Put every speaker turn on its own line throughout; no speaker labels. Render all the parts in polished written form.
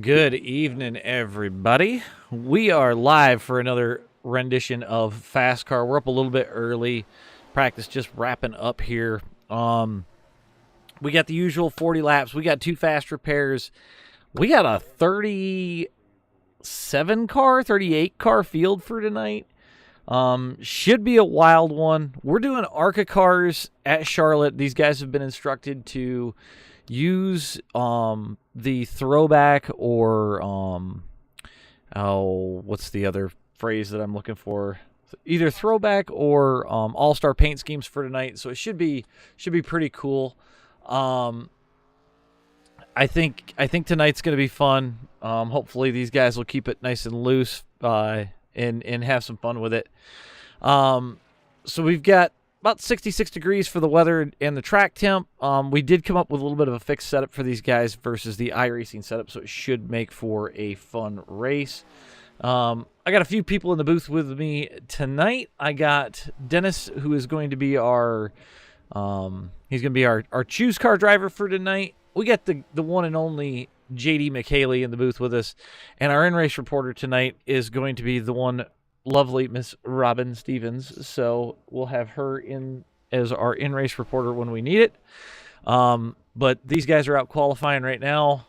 Good evening, everybody. We are live for another rendition of FASCAR. We're up a little bit early. Practice just wrapping up here. We got the usual 40 laps. We got two fast repairs. We got a 38 car field for tonight. Should be a wild one. We're doing ARCA cars at Charlotte. These guys have been instructed to use the throwback or what's the other phrase that I'm looking for? Either throwback or all-star paint schemes for tonight. So it should be pretty cool. I think tonight's going to be fun. Hopefully these guys will keep it nice and loose and have some fun with it. So we've got about 66 degrees for the weather and the track temp. We did come up with a little bit of a fixed setup for these guys versus the iRacing setup, so it should make for a fun race. I got a few people in the booth with me tonight. I got Dennis, who is going to be our choose car driver for tonight. We got the one and only JD McHaley in the booth with us, and our in-race reporter tonight is going to be the one lovely Miss Robin Stevens. So we'll have her in as our in-race reporter when we need it. But these guys are out qualifying right now.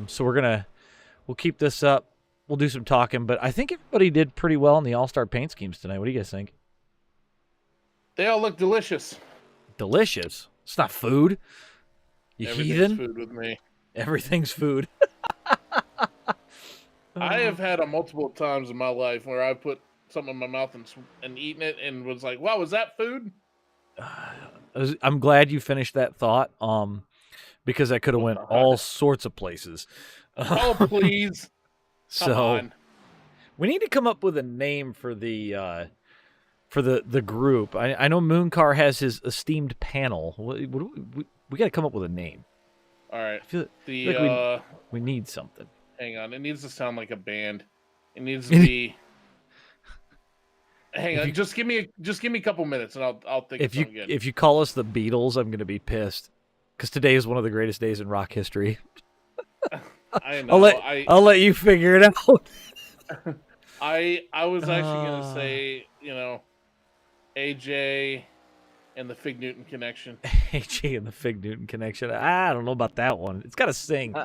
So we'll keep this up. We'll do some talking, but I think everybody did pretty well in the all-star paint schemes tonight. What do you guys think?
They all look delicious.
Delicious? It's not food. You heathen?
Food with me.
Everything's food.
I have had multiple times in my life where I put something in my mouth and eaten it and was like, wow, was that food?
I'm glad you finished that thought, because I could have went all sorts of places.
Oh, please. Come on.
We need to come up with a name for the group. I know Mooncar has his esteemed panel. We got to come up with a name.
All right.
I feel like we need something.
Hang on. It needs to sound like a band. It needs to be. Hang on. Just give me a couple minutes and I'll think of something good.
If you call us the Beatles, I'm going to be pissed because today is one of the greatest days in rock history.
I know.
I'll let you figure it out.
I was actually going to say, AJ and the Fig Newton Connection.
AJ and the Fig Newton Connection. I don't know about that one. It's got to sing.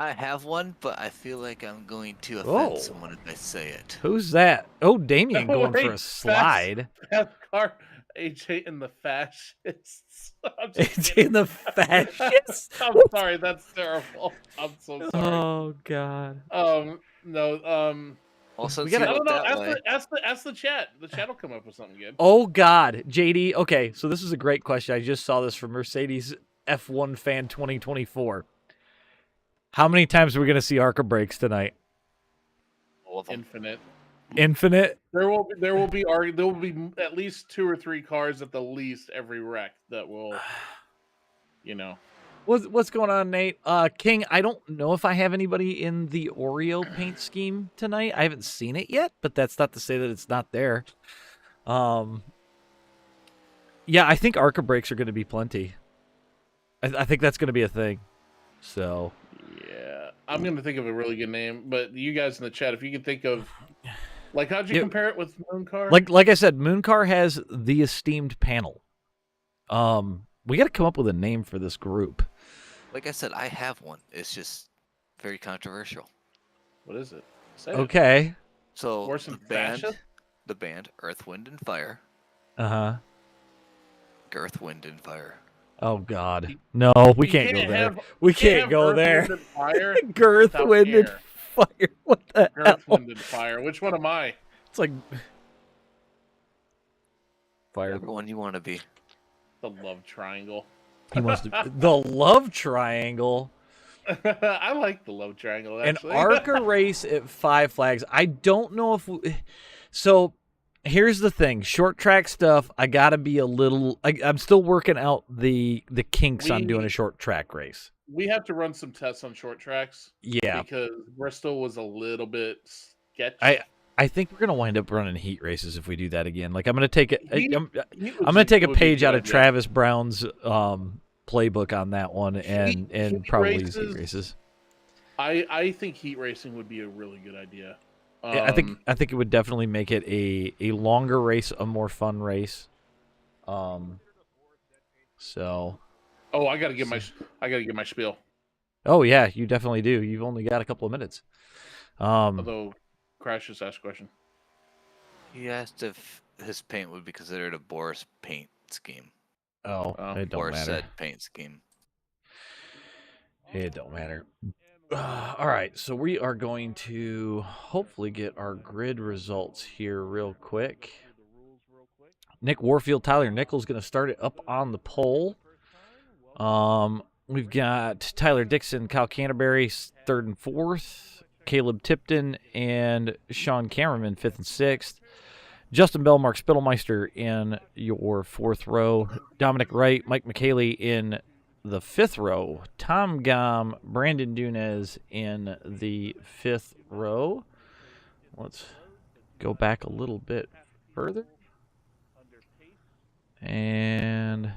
I have one, but I feel like I'm going to offend someone if I say it.
Who's that? Oh, Damien going for a slide.
FASCAR, AJ and the Fascists.
AJ and the Fascists?
I'm sorry, that's terrible. I'm so sorry.
Oh, God.
No,
Also,
I don't know. Ask the chat. The chat will come up with something good.
Oh, God. JD, okay, so this is a great question. I just saw this from Mercedes F1 Fan 2024. How many times are we going to see ARCA breaks tonight?
Infinite.
Infinite?
There will be at least 2 or 3 cars at the least every wreck that will,
What's going on, Nate? King, I don't know if I have anybody in the Oreo paint scheme tonight. I haven't seen it yet, but that's not to say that it's not there. Yeah, I think ARCA breaks are going to be plenty. I think that's going to be a thing. So...
yeah, I'm going to think of a really good name, but you guys in the chat, if you can think of, like, how'd you compare it with Mooncar?
Like I said, Mooncar has the esteemed panel. We got to come up with a name for this group.
Like I said, I have one. It's just very controversial.
What is it?
Okay.
So
the
band, Earth, Wind, and Fire.
Uh-huh.
Earth, Wind, and Fire.
Oh, God. No, we can't go there. We can't go there. Girth, Wind, and Fire. What the hell?
Girth, Wind, and Fire. Which one am I?
It's like... Fire.
Whatever one you want to be.
The love triangle.
He wants to be... The love triangle?
I like the love triangle, actually.
An ARCA race at 5 Flags. I don't know if... So... Here's the thing, short track stuff, I got to be a little... I'm still working out the kinks on doing a short track race.
We have to run some tests on short tracks.
Yeah.
Because Bristol was a little bit sketchy.
I think we're going to wind up running heat races if we do that again. Like, I'm going to take it. I'm going to take a page out of Travis Brown's playbook on that one and probably use heat races.
I think heat racing would be a really good idea.
Yeah, I think it would definitely make it a longer race, a more fun race. So.
Oh, I gotta get my spiel.
Oh yeah, you definitely do. You've only got a couple of minutes.
Although, Crash just asked a question.
He asked if his paint would be considered a Boris paint scheme.
Oh, it don't
Boris
matter.
said paint scheme.
It don't matter. All right, so we are going to hopefully get our grid results here real quick. Nick Warfield, Tyler Nichols going to start it up on the pole. We've got Tyler Dixon, Kyle Canterbury, 3rd and 4th. Caleb Tipton and Sean Cameron, 5th and 6th. Justin Bell, Mark Spittelmeister in your 4th row. Dominic Wright, Mike McKaylee in the 5th row. Tom Gom, Brandon Dunez in the 5th row. Let's go back a little bit further. And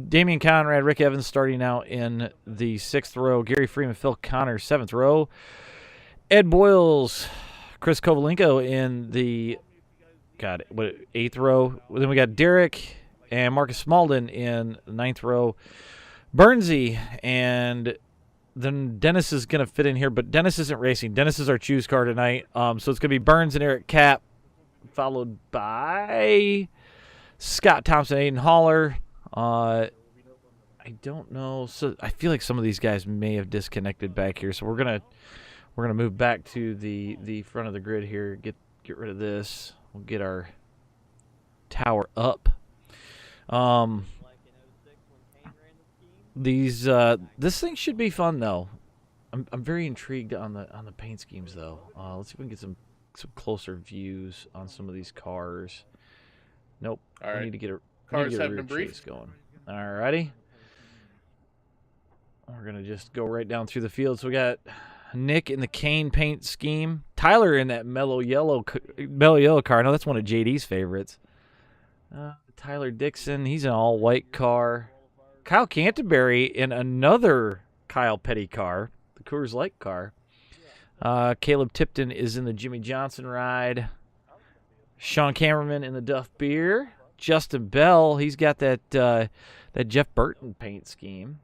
Damian Conrad, Rick Evans starting out in the 6th row. Gary Freeman, Phil Connor, 7th row. Ed Boyles, Chris Kovalenko in the 8th row. Then we got Derek and Marcus Smalden in the 9th row. Burnsy, and then Dennis is going to fit in here, but Dennis isn't racing. Dennis is our choose car tonight. So it's going to be Burns and Eric Kapp, followed by Scott Thompson, Aiden Haller. I don't know. So I feel like some of these guys may have disconnected back here. So we're gonna move back to the front of the grid here. Get rid of this. We'll get our tower up. This thing should be fun though. I'm very intrigued on the paint schemes though. Let's see if we can get some closer views on some of these cars. Nope.
All right.
We need to get a
Cars have
rear
been briefed.
chase going. All righty. We're gonna just go right down through the field. So we got Nick in the cane paint scheme. Tyler in that mellow yellow car. No, that's one of JD's favorites. Tyler Dixon, he's an all white car. Kyle Canterbury in another Kyle Petty car, the Coors Light car. Caleb Tipton is in the Jimmy Johnson ride. Sean Cameron in the Duff Beer. Justin Bell, he's got that Jeff Burton paint scheme.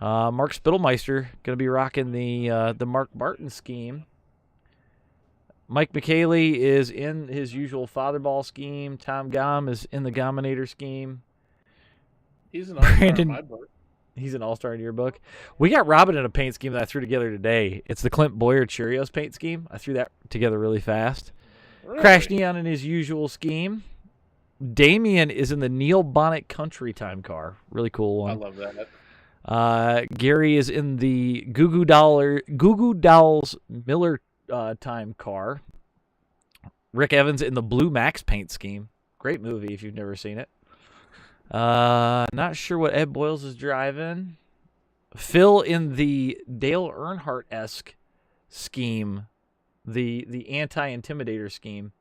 Mark Spittelmeister going to be rocking the Mark Barton scheme. Mike McKaylee is in his usual Fatherball scheme. Tom Gom is in the Gominator scheme.
He's an all-star in my book.
He's an all-star in your book. We got Robin in a paint scheme that I threw together today. It's the Clint Boyer Cheerios paint scheme. I threw that together really fast.
Really?
Crash Neon in his usual scheme. Damien is in the Neil Bonnet Country Time car. Really cool one.
I love that.
Gary is in the Goo Goo Dolls Miller Time car. Rick Evans in the Blue Max paint scheme. Great movie if you've never seen it. Not sure what Ed Boyles is driving. Phil in the Dale Earnhardt-esque scheme, the anti-intimidator scheme.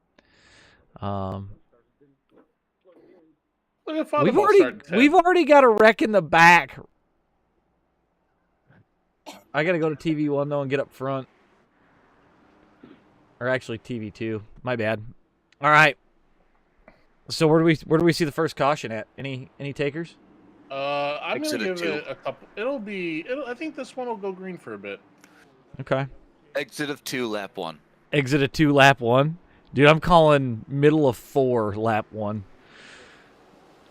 Look at
we've already got a wreck in the back. I got to go to TV1 though and get up front. Or actually TV2. My bad. All right. So where do we see the first caution at? Any takers?
I'm gonna give
2.
it a couple. I think this one will go green for a bit.
Okay.
Exit of 2, lap 1.
Exit of 2, lap 1. Dude, I'm calling middle of 4, lap 1.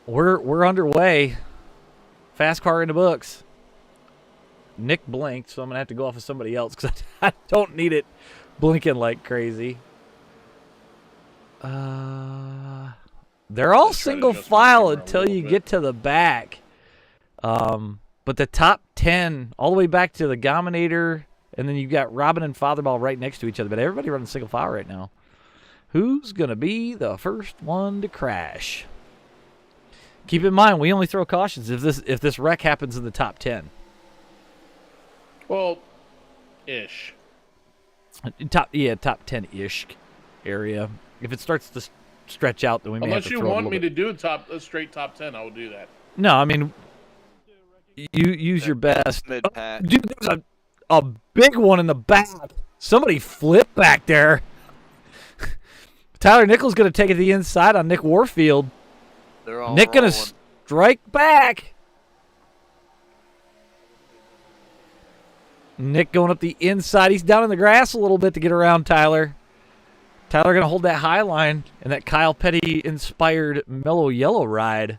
We're underway. Fast car in the books. Nick blinked, so I'm gonna have to go off of somebody else because I don't need it blinking like crazy. They're all single file until you get to the back. But the top 10, all the way back to the Gominator, and then you've got Robin and Fatherball right next to each other. But everybody running single file right now. Who's going to be the first one to crash? Keep in mind, we only throw cautions if this wreck happens in the top 10.
Well, ish.
Top 10-ish area. If it starts to stretch out, then we may have to throw
Unless you want me to do a straight top 10, I will do that.
No, I mean, you use your best.
Mid-pack.
Dude, there's a big one in the back. Somebody flipped back there. Tyler Nichols going to take it to the inside on Nick Warfield.
They're all
Nick going to
rolling.
strike back. Nick going up the inside. He's down in the grass a little bit to get around Tyler. Tyler going to hold that high line and that Kyle Petty-inspired Mellow Yellow ride.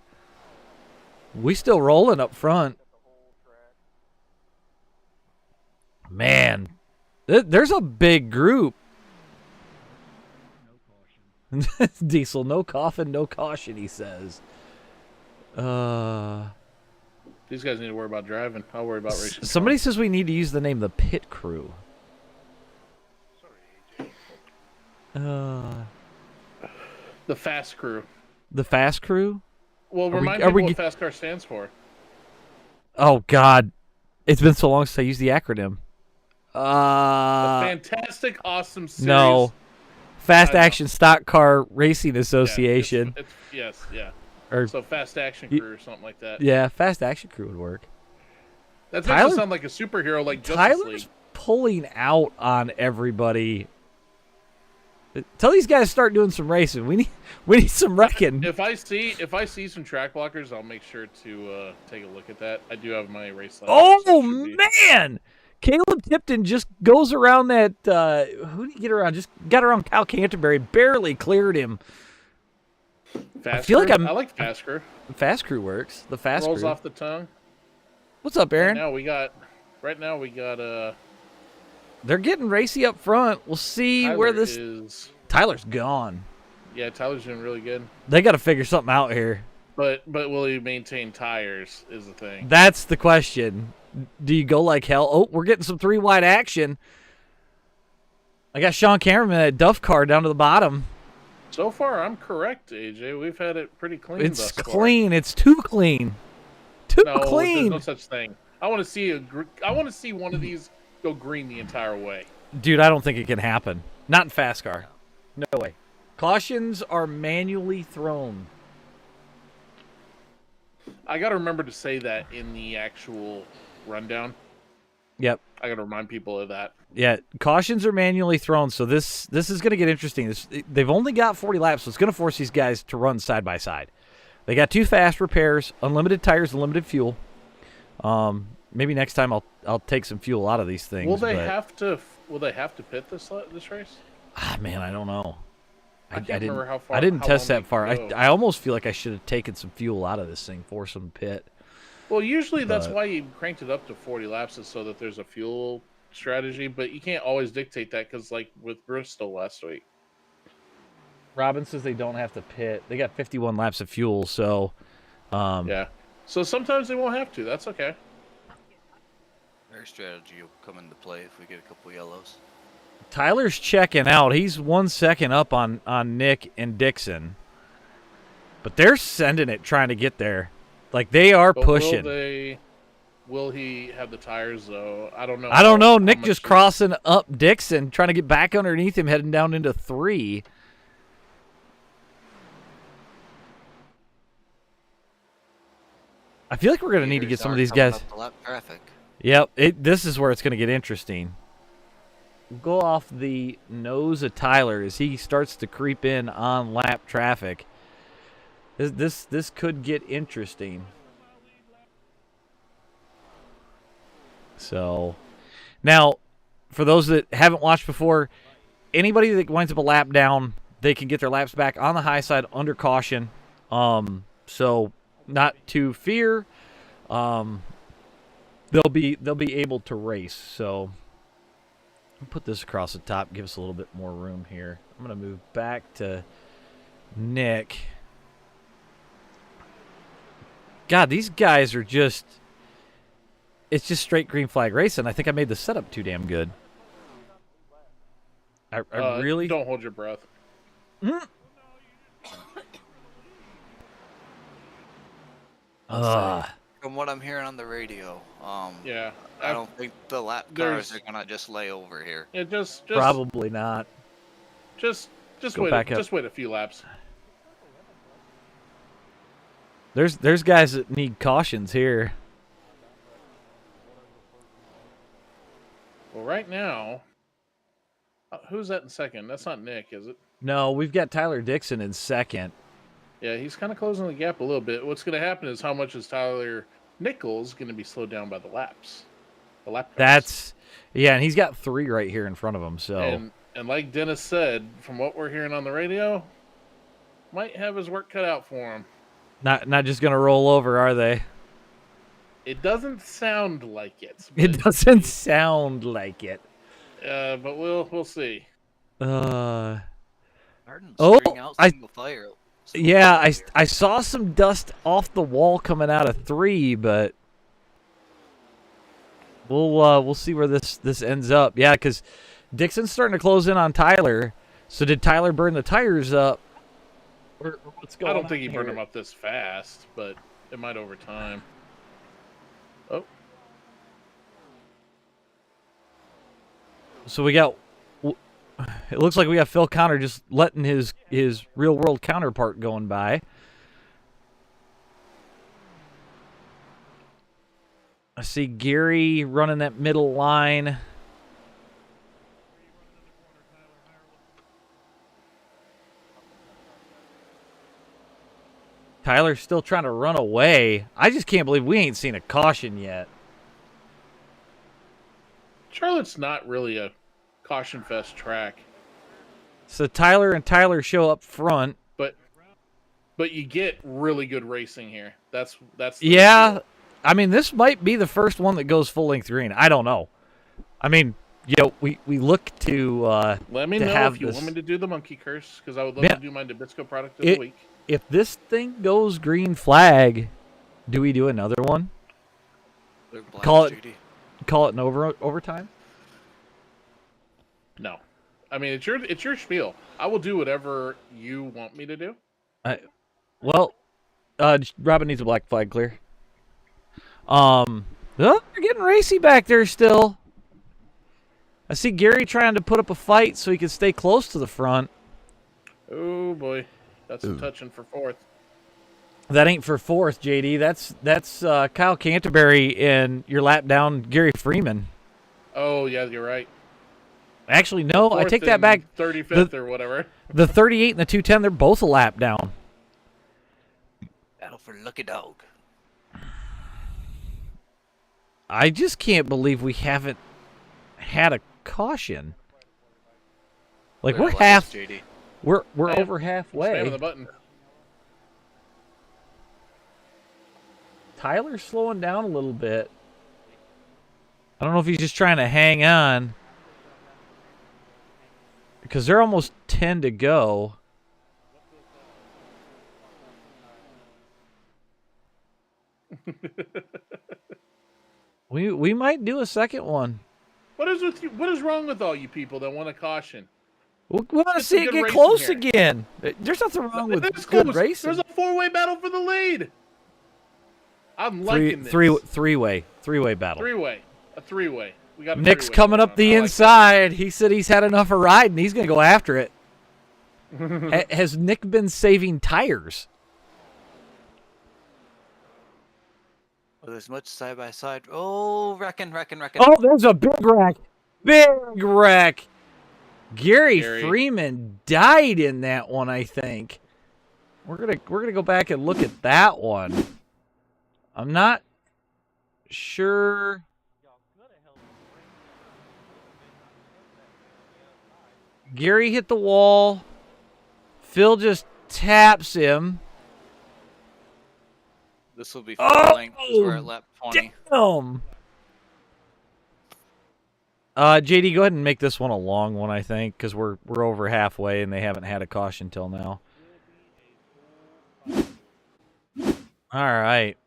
We still rolling up front. Man, there's a big group. Diesel, no coffin, no caution, he says.
These guys need to worry about driving. I'll worry about racing.
Somebody says we need to use the name the Pit Crew.
The Fast Crew.
The Fast Crew?
Well,
we-
remind
are
people
we
what FASCAR stands for.
Oh, God. It's been so long since I used the acronym.
The fantastic, awesome series.
No. Fast
I know.
Action Stock Car Racing
Yeah,
Association.
yes, yeah.
Or
So Fast Action
You-
Crew or something like that.
yeah, Fast Action Crew would work.
That
Tyler-
makes it sound like a superhero like Justice
Tyler's
League.
pulling out on everybody. Tell these guys to start doing some racing. We need some wrecking.
If I see some track blockers, I'll make sure to take a look at that. I do have my race license.
Oh
so it should be-
man, Caleb Tipton just goes around that. Who did he get around? Just got around Kyle Canterbury, barely cleared him.
Fast
feel like
Crew?
I'm-
I like Fast Crew.
Fast Crew works. The Fast
Rolls
Crew.
off the tongue.
What's up, Aaron?
Right now we got
They're getting racy up front. We'll see where
Tyler
this.
is.
Tyler's gone.
Yeah, Tyler's doing really good.
They got to figure something out here.
But will he maintain tires is the thing.
That's the question. Do you go like hell? Oh, we're getting some 3-wide action. I got Sean Cameron in that Duff car down to the bottom.
So far, I'm correct, AJ. We've had it pretty clean.
It's
thus far.
clean. It's too clean. Too
No,
clean.
there's no such thing. I want to see one of these go green the entire way.
Dude, I don't think it can happen. Not in FASCAR. No way. Cautions are manually thrown.
I got to remember to say that in the actual rundown.
Yep.
I got to remind people of that.
Yeah, cautions are manually thrown, so this is going to get interesting. They've only got 40 laps, so it's going to force these guys to run side by side. They got 2 fast repairs, unlimited tires, unlimited fuel. Maybe next time I'll take some fuel out of these things.
Will they
but-
have to pit this race?
Ah, man, I don't know.
I can't remember how far.
I didn't
how
test
long
that far.
they can go.
I almost feel like I should have taken some fuel out of this thing, force some pit.
Well, usually that's
but-
why you cranked it up to 40 laps, is so that there's a fuel strategy. But you can't always dictate that because, like with Bristol last week.
Robin says they don't have to pit. They got 51 laps of fuel, so
Yeah. So sometimes they won't have to. That's okay.
Their strategy will come into play if we get a couple yellows.
Tyler's checking out. He's 1 second up on Nick and Dixon. But they're sending it trying to get there. Like they are
But
pushing.
Will he have the tires though? I don't know.
I don't know.
how
Nick
much
just
he-
crossing up Dixon, trying to get back underneath him, heading down into 3. I feel like we're going to need to get
Leaders
some of
are
these
coming
guys.
up the lap traffic.
Yep, this is where it's going to get interesting. We'll go off the nose of Tyler as he starts to creep in on lap traffic. This could get interesting. So, now, for those that haven't watched before, anybody that winds up a lap down, they can get their laps back on the high side under caution. So not to fear. They'll be able to race. So I'll put this across the top, give us a little bit more room here. I'm gonna move back to Nick. God, these guys are just, it's just straight green flag racing. I think I made the setup too damn good. I really
don't hold your breath.
From what I'm hearing on the radio,
Yeah.
I don't think the lap
there's-
cars are gonna just lay over here.
Yeah, just
probably not.
just
Go
wait.
back up.
Just wait a few laps.
There's guys that need cautions here.
right now, who's that in second? That's not Nick, is it?
No, we've got Tyler Dixon in second.
Yeah, he's kind of closing the gap a little bit. What's going to happen is how much is Tyler Nichols going to be slowed down by the laps? The lap cars.
And he's got 3 right here in front of him. So
and like Dennis said, from what we're hearing on the radio, might have his work cut out for him.
Not just gonna roll over, are they?
It doesn't sound like it.
It doesn't sound like it.
But we'll see.
Martin's
Oh,
spraying out single fire.
Yeah, I saw some dust off the wall coming out of 3, but we'll see where this ends up. Yeah, because Dixon's starting to close in on Tyler. So did Tyler burn the tires up? Or what's going on?
I don't think he burned them up this fast, but it might over time. Oh.
So we got. It looks like we got Phil Connor just letting his real world counterpart going by. I see Gary running that middle line. Tyler's still trying to run away. I just can't believe we ain't seen a caution yet.
Charlotte's not really a caution fest track.
So Tyler and Tyler show up front.
But you get really good racing here. That's
yeah.
deal.
I mean, this might be the first one that goes full length green. I don't know. I mean, we look to
let me
to
know
have
if you
this.
want me to do the monkey curse, because I would love to do my Nabisco product of the week.
If this thing goes green flag, do we do another one? Call it an overtime?
No. I mean, it's your spiel. I will do whatever you want me to do.
Robin needs a black flag clear. They're getting racy back there still. I see Gary trying to put up a fight so he can stay close to the front.
Oh boy, that's a touching for 4th.
That ain't for 4th, JD. That's Kyle Canterbury and your lap down Gary Freeman.
Oh yeah, you're right.
Actually, no, I take that back.
35th or whatever.
The 38 and the 210, they're both a lap down.
Battle for Lucky Dog.
I just can't believe we haven't had a caution. Like we're over halfway.
Spamming the button.
Tyler's slowing down a little bit. I don't know if he's just trying to hang on. Because they're almost 10 to go. We might do a second one.
What is with you? What is wrong with all you people that want to caution?
We want to see it get close again. There's nothing wrong with good racing.
There's a 4-way battle for the lead. I'm liking this.
Three-way battle.
A three-way. We got a
Nick's
three-way
coming
going
up
on.
the inside. He said he's had enough of riding. He's going to go after it. Has Nick been saving tires?
Well, there's much side by side. Oh, wrecking.
Oh, there's a big wreck. Big wreck. Gary Freeman died in that one, I think. We're gonna go back and look at that one. I'm not sure. Gary hit the wall. Phil just taps him.
This will be full length because we're at lap 20.
Damn. JD, go ahead and make this one a long one, I think, because we're over halfway and they haven't had a caution till now. All right.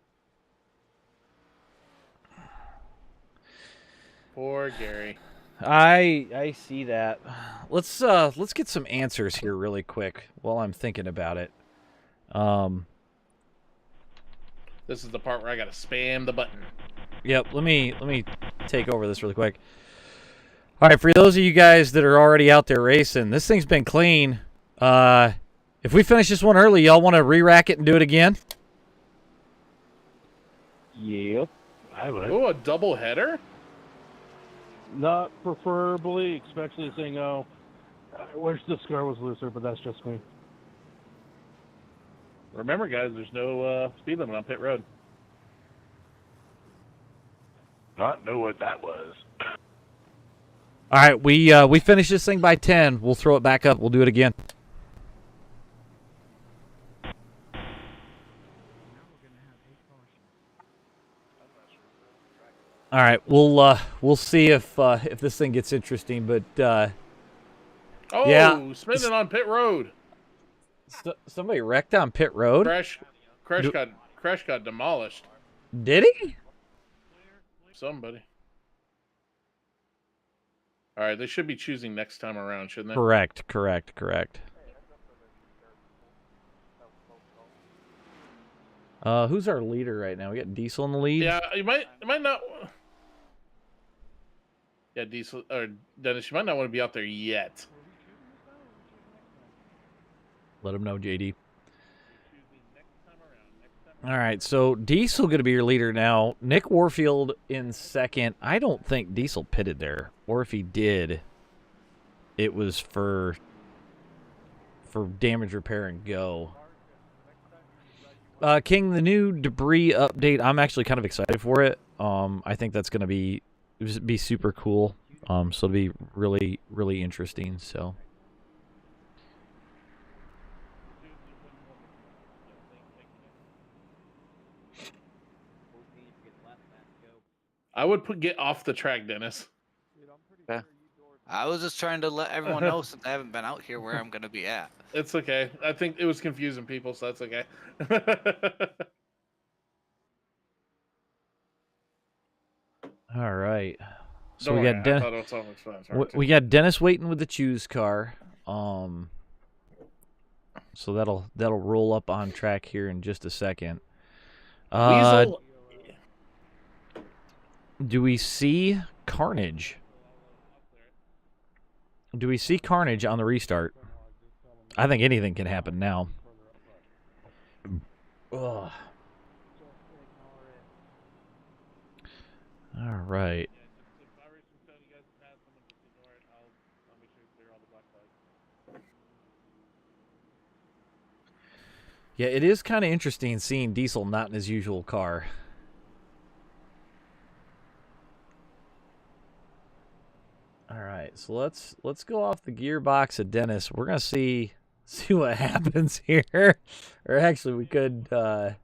Poor Gary.
I see that. Let's get some answers here really quick while I'm thinking about it.
This is the part where I gotta spam the button.
Yep, let me take over this really quick. All right, for those of you guys that are already out there racing, this thing's been clean. If we finish this one early, y'all want to re-rack it and do it again?
Yep, I would.
Oh, a double header?
Not preferably, especially saying, oh, I wish this car was looser, but that's just me.
Remember, guys, there's no speed limit on pit road.
Not know what that was.
All right, we finished this thing by 10. We'll throw it back up. We'll do it again. All right, we'll see if this thing gets interesting, but
Oh,
yeah.
spinning on pit road.
Somebody wrecked on pit road.
Crash got demolished.
Did he?
Somebody. All right, they should be choosing next time around, shouldn't they?
Correct. Who's our leader right now? We got Diesel in the lead.
Yeah, it might not. Yeah, Diesel or Dennis, you might not want to be out there yet.
Let him know, JD. All right, so Diesel going to be your leader now. Nick Warfield in second. I don't think Diesel pitted there, or if he did, it was for damage repair and go. King, the new debris update, I'm actually kind of excited for it. I think that's going to be super cool. So it'll be really, really interesting. So.
I would get off the track, Dennis.
Yeah. I was just trying to let everyone know since I haven't been out here where I'm going to be at.
It's okay. I think it was confusing people, so that's okay.
All right. So
Don't
we
worry,
got Dennis.
I thought it was self-explanatory,
We got Dennis waiting with the choose car. So that'll roll up on track here in just a second.
Weasel.
Do we see Carnage? Do we see Carnage on the restart? I think anything can happen now. Ugh. All right. Yeah, it is kind of interesting seeing Diesel not in his usual car. All right, so let's go off the gearbox of Dennis. We're gonna see what happens here. Or actually, we could.
Let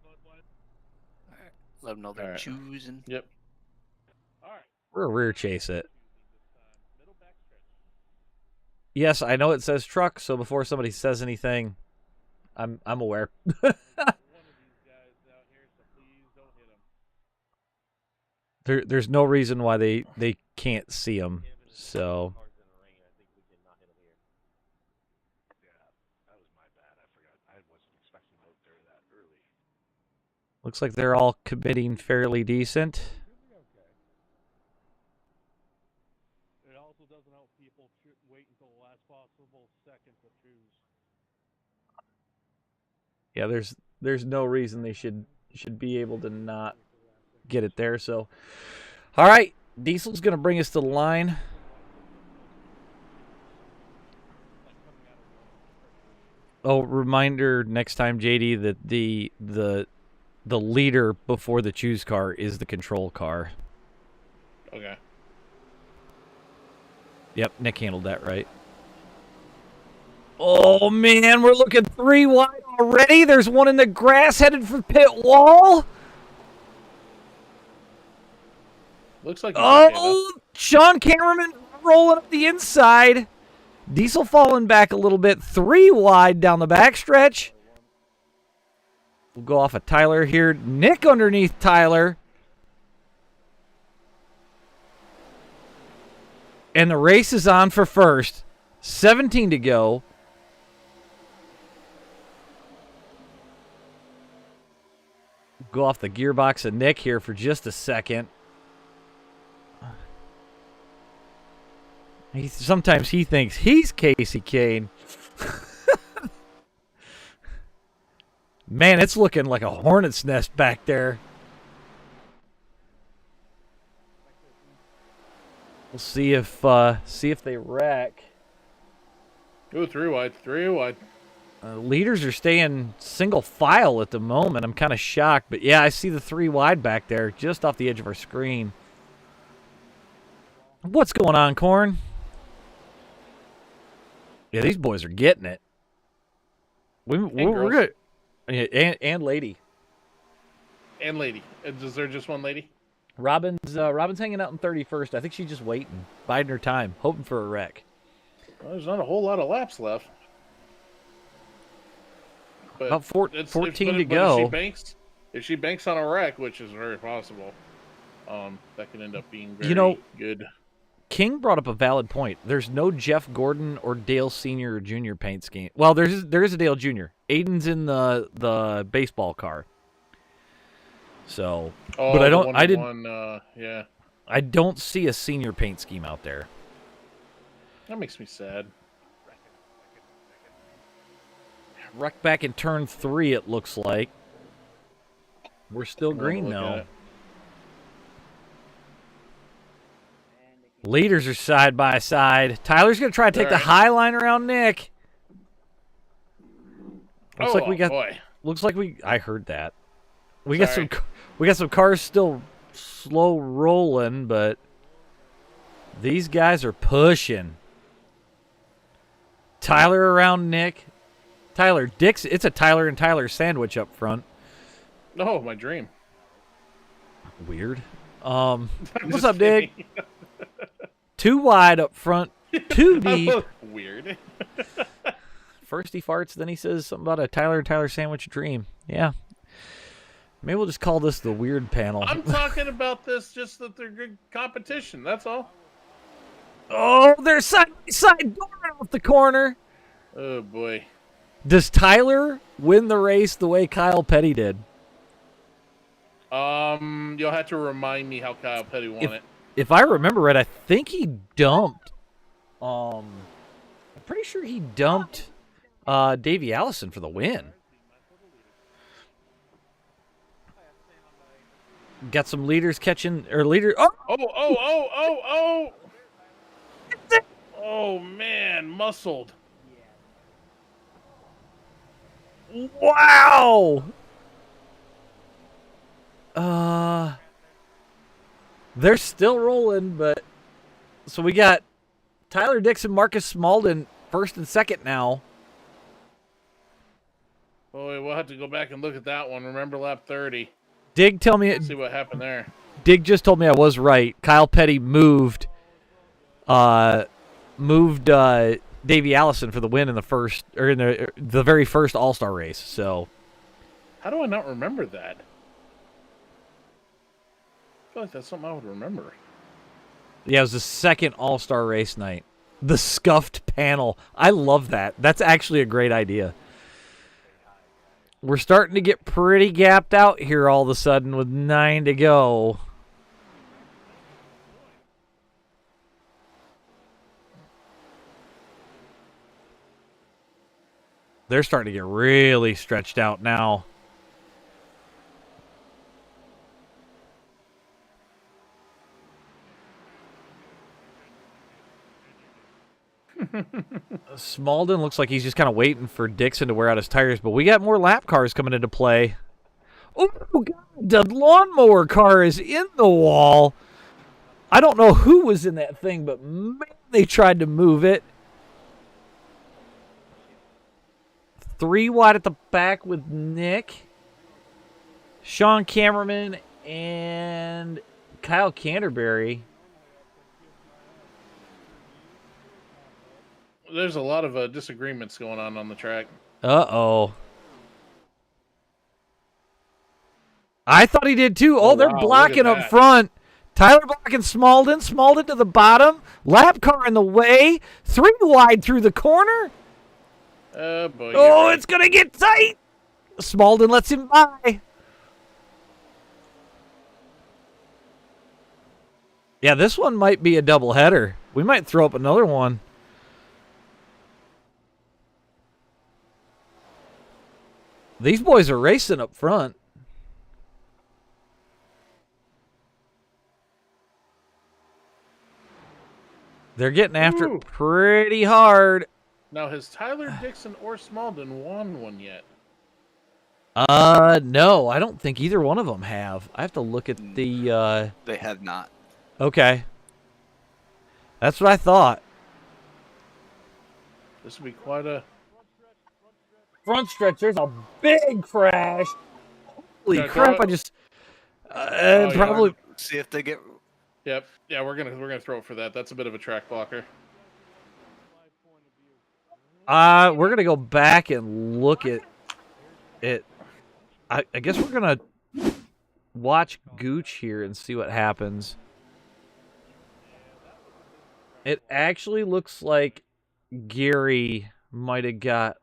them know they're
Right.
choosing.
Yep.
We're gonna rear chase it. Yes, I know it says truck. So before somebody says anything, I'm aware. There's no reason why they can't see them. So. Looks like they're all committing fairly decent.
It also doesn't help people wait until the last possible second to choose.
Yeah, there's no reason they should be able to not get it there. So, all right, Diesel's going to bring us to the line. Oh, reminder next time, JD, that the leader before the choose car is the control car.
Okay.
Yep, Nick handled that right. Oh, man, we're looking 3 wide already. There's one in the grass headed for pit wall.
Looks like. Oh,
Sean Cameraman rolling up the inside. Diesel falling back a little bit. 3 wide down the backstretch. We'll go off of Tyler here. Nick underneath Tyler. And the race is on for first. 17 to go. Go off the gearbox of Nick here for just a second. Sometimes he thinks he's Casey Kane. Man, it's looking like a hornet's nest back there. We'll see if they wreck.
Ooh, 3 wide, 3 wide.
Leaders are staying single file at the moment. I'm kind of shocked, but yeah, I see the 3 wide back there, just off the edge of our screen. What's going on, Corn? Yeah, these boys are getting it. We're good. Yeah, and lady.
And lady. Is there just one lady?
Robin's hanging out in 31st. I think she's just waiting, biding her time, hoping for a wreck.
Well, there's not a whole lot of laps left. But
About 14 to go.
If she banks on a wreck, which is very possible, that could end up being very good.
King brought up a valid point. There's no Jeff Gordon or Dale Sr. or Jr. paint scheme. Well, there is a Dale Jr. Aiden's in the baseball car. So, but I don't see a senior paint scheme out there.
That makes me sad.
Wreck back in turn 3, it looks like. We're still green, though. Leaders are side by side. Tyler's going to try to take the high line around Nick. Looks like I heard that. We got some cars still slow rolling, but these guys are pushing. Tyler around Nick. Tyler Dix. It's a Tyler and Tyler sandwich up front.
No, my dream.
Weird. What's up, Dick? 2 wide up front, 2 deep.
Weird.
First he farts, then he says something about a Tyler and Tyler sandwich dream. Yeah. Maybe we'll just call this the weird panel.
I'm talking about this just that they're good competition. That's all.
Oh, they're side by side going off the corner.
Oh boy.
Does Tyler win the race the way Kyle Petty did?
You'll have to remind me how Kyle Petty won it.
If I remember right, I think he dumped. I'm pretty sure he dumped Davey Allison for the win. Got some leaders catching
Oh! Oh man, muscled.
Wow. They're still rolling, but so we got Tyler Dixon, Marcus Smalden, first and second now.
Boy, we'll have to go back and look at that one. Remember lap 30.
Dig, tell me.
See what happened there.
Dig just told me I was right. Kyle Petty moved Davey Allison for the win in the first or in the very first All-Star race. So,
how do I not remember that? I feel like that's something I would remember.
Yeah, it was the second All-Star race night. The scuffed panel. I love that. That's actually a great idea. We're starting to get pretty gapped out here all of a sudden with 9 to go. They're starting to get really stretched out now. Smalden looks like he's just kind of waiting for Dixon to wear out his tires, but we got more lap cars coming into play. Oh, God, the lawnmower car is in the wall. I don't know who was in that thing, but man, they tried to move it. 3 wide at the back with Nick, Sean Cameraman, and Kyle Canterbury.
There's a lot of disagreements going on the track.
Uh-oh. I thought he did too. Oh, they're blocking up front. Tyler blocking Smalden. Smalden to the bottom. Lap car in the way. 3 wide through the corner.
Oh, boy.
Oh, it's going to get tight. Smalden lets him by. Yeah, this one might be a doubleheader. We might throw up another one. These boys are racing up front. They're getting after
Ooh.
it pretty hard.
Now, has Tyler Dixon or Smalden won one yet?
No, I don't think either one of them have. I have to look at the,
They have not.
Okay. That's what I thought.
This would be quite a...
Front stretch, there's a big crash. Holy
Gonna
crap,
throw
I
it?
just...
yeah.
probably...
See if they get.
Yep. Yeah, we're gonna throw it for that. That's a bit of a track blocker.
We're gonna go back and look at it. I guess we're gonna watch Gooch here and see what happens. It actually looks like Gary might have got.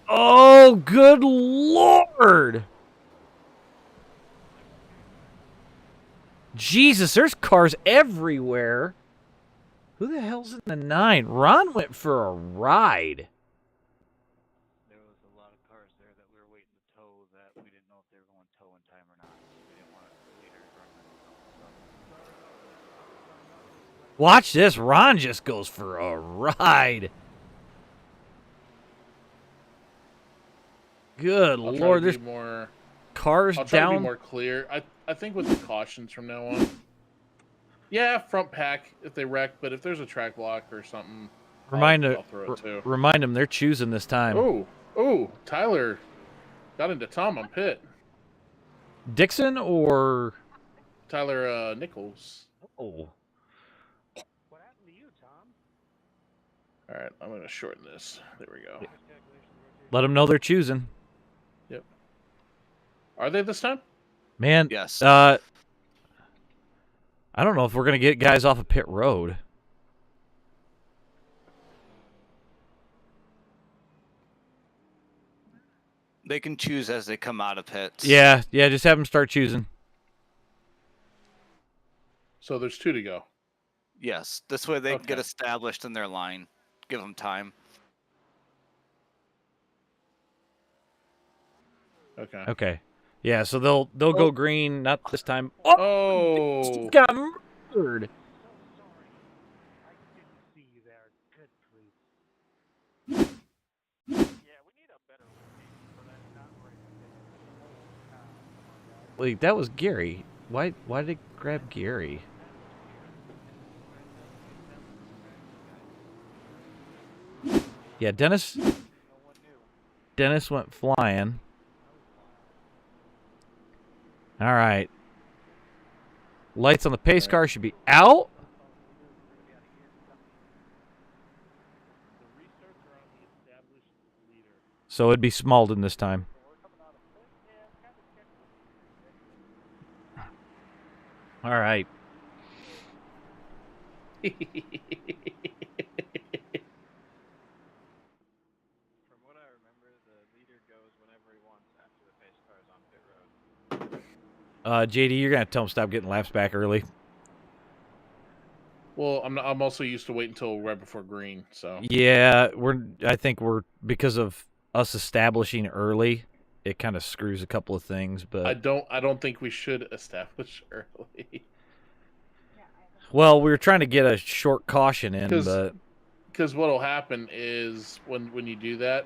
Oh, good Lord! Jesus, there's cars everywhere. Who the hell's in the 9? Ron went for a ride.
There was a lot of cars there that we were waiting to tow that we didn't know if they were going to tow in time or not. We didn't want to later run them.
Watch this. Ron just goes for a ride. Good
I'll try
Lord,
to
there's
be more.
cars
I'll try to be
down.
more clear. I think with the cautions from now on. Yeah, front pack if they wreck, but if there's a track block or something, I'll throw it too.
Remind them they're choosing this time.
Oh, Tyler got into Tom on pit.
Dixon or
Tyler Nichols.
oh,
What happened to you, Tom?
All right, I'm gonna shorten this. There we go.
let them know they're choosing.
Yep. Are they this time?
Man,
Yes.
I don't know if we're gonna get guys off of pit road.
They can choose as they come out of pits.
Yeah, just have them start choosing.
So there's 2 to go.
Yes. This way they can get
Okay.
established in their line. Give them time.
Okay.
Okay. Yeah, so they'll go green, not this time.
Oh.
Got murdered.
I didn't see you there. Good grief. Yeah, we need a better location for that not right.
Wait, that was Gary. Why did it grab Gary? Yeah, Dennis went flying. All right. Lights on the pace car should be out. So it'd be Smalden this time. All right.
From what I remember, the leader goes whenever he wants after the pace car is on pit road.
JD, you're gonna have to tell him stop getting laps back early.
Well, I'm also used to wait until right before green. So
Yeah, I think we're because of us establishing early, it kind of screws a couple of things. But
I don't think we should establish early.
well, we were trying to get a short caution in, but
Because what'll happen is when you do that,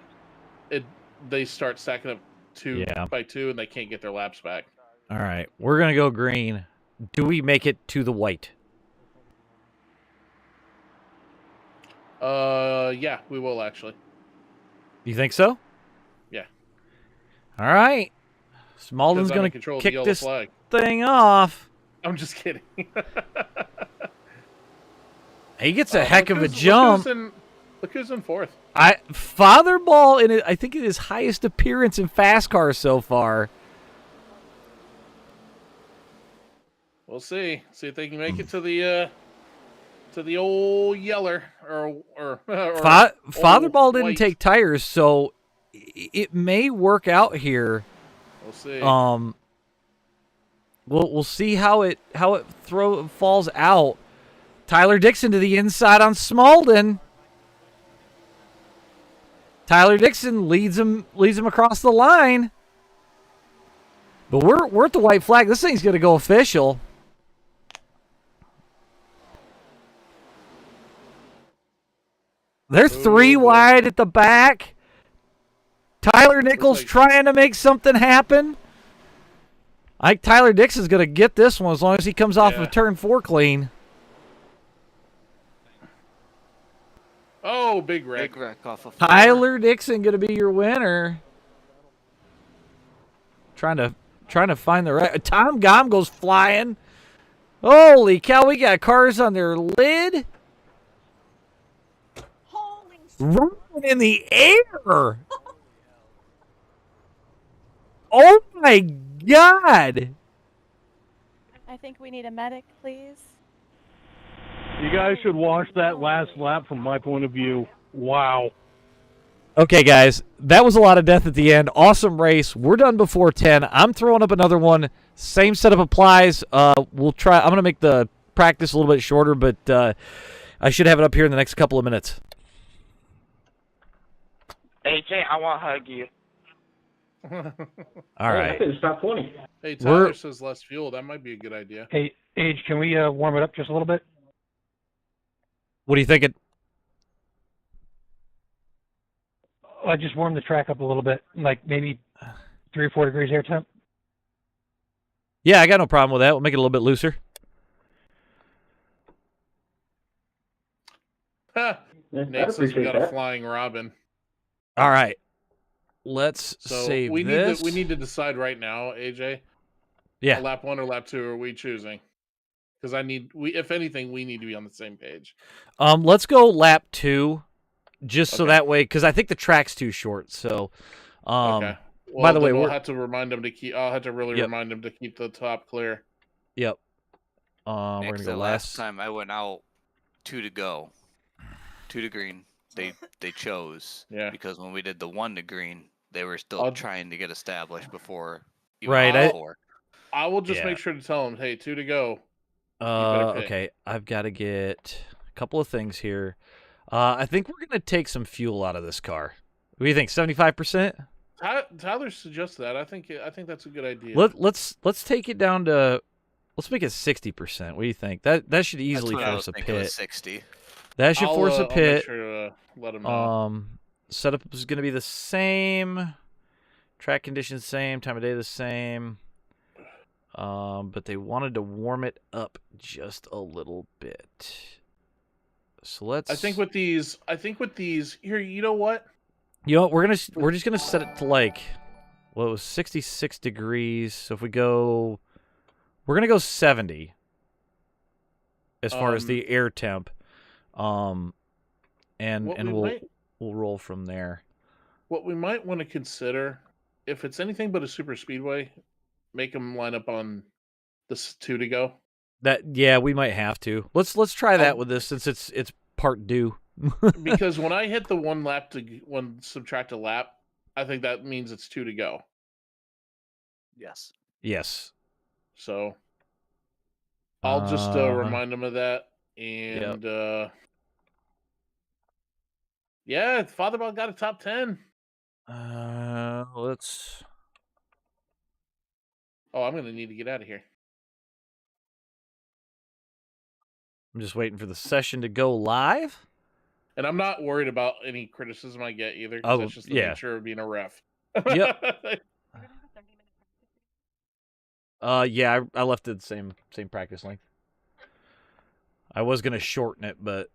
they start stacking up 2 by 2 and they can't get their laps back.
all right, we're gonna go green. Do we make it to the white?
Yeah, we will actually.
You think so?
Yeah.
All right. Smalden's
'Cause I'm in
gonna
control of the
kick
yellow
this
flag.
thing off.
I'm just kidding.
He gets a heck of a jump.
Look who's in 4th.
Fatherball in it, I think it is highest appearance in FASCAR so far.
We'll see. See if they can make it to the old yeller or
Fatherball didn't
white.
take tires, so it may work out here.
We'll see.
We'll see how it falls out. Tyler Dixon to the inside on Smalden. Tyler Dixon leads him across the line. But we're at the white flag. This thing's going to go official. They're 3 wide at the back. Tyler Nichols trying to make something happen. I think Tyler Dixon's going to get this one as long as he comes off of turn 4 clean.
Oh, big wreck.
Big wreck off of 4.
Tyler Dixon going to be your winner. Trying to find the right. Tom Gom goes flying. Holy cow, we got cars on their lid. Rolling in the air. Oh my God.
I think we need a medic, please.
You guys should watch that last lap from my point of view. Wow.
Okay, guys, that was a lot of death at the end. Awesome race. We're done before 10. I'm throwing up another one. Same setup applies. We'll try. I'm going to make the practice a little bit shorter, but I should have it up here in the next couple of minutes.
AJ, I want to hug you.
All right.
It's not funny.
Hey, Tyler says less fuel. That might be a good idea.
Hey, Age, can we warm it up just a little bit?
What are you thinking?
I just warm the track up a little bit, like maybe 3 or 4 degrees air temp.
Yeah, I got no problem with that. We'll make it a little bit looser.
Nate says we got a flying Robin.
All right. Let's save this.
We need to decide right now, AJ.
Yeah.
Lap 1 or lap 2 are we choosing? Because if anything, we need to be on the same page.
Let's go lap 2, just so that way, because I think the track's too short. So,
okay. Well,
by the way,
we'll have to remind them to keep. I'll have to really remind them to keep the top clear.
Yep. We're gonna go
last time I went out 2 to go, 2 to green. They chose because when we did the 1 to green, they were still trying to get established before.
I will just make sure to tell them, hey, 2 to go.
Okay, I've got to get a couple of things here. I think we're gonna take some fuel out of this car. What do you think? 75%?
Tyler suggests that. I think that's a good idea.
Let's take it down to. Let's make it 60%. What do you think? That should easily force a pit.
60.
That should force a pit.
I'll make sure to let him know.
Setup is going to be the same. Track conditions same. Time of day the same. But they wanted to warm it up just a little bit. So let's.
I think with these here. You know what?
You know what? We're just gonna set it to like, well, it was 66 degrees. So if we go, we're gonna go 70. As far as the air temp. And we'll roll from there.
What we might want to consider, if it's anything but a super speedway, make them line up on this 2 to go.
We might have to. Let's try that with this since it's part due.
Because when I hit the 1 lap to subtract a lap, I think that means it's 2 to go.
Yes.
So I'll just remind them of that. And Fatherball got a top 10.
Let's.
Oh, I'm gonna need to get out of here.
I'm just waiting for the session to go live.
And I'm not worried about any criticism I get either. Because that's just the nature of being a ref.
Yep. I left it the same practice length. I was gonna shorten it, but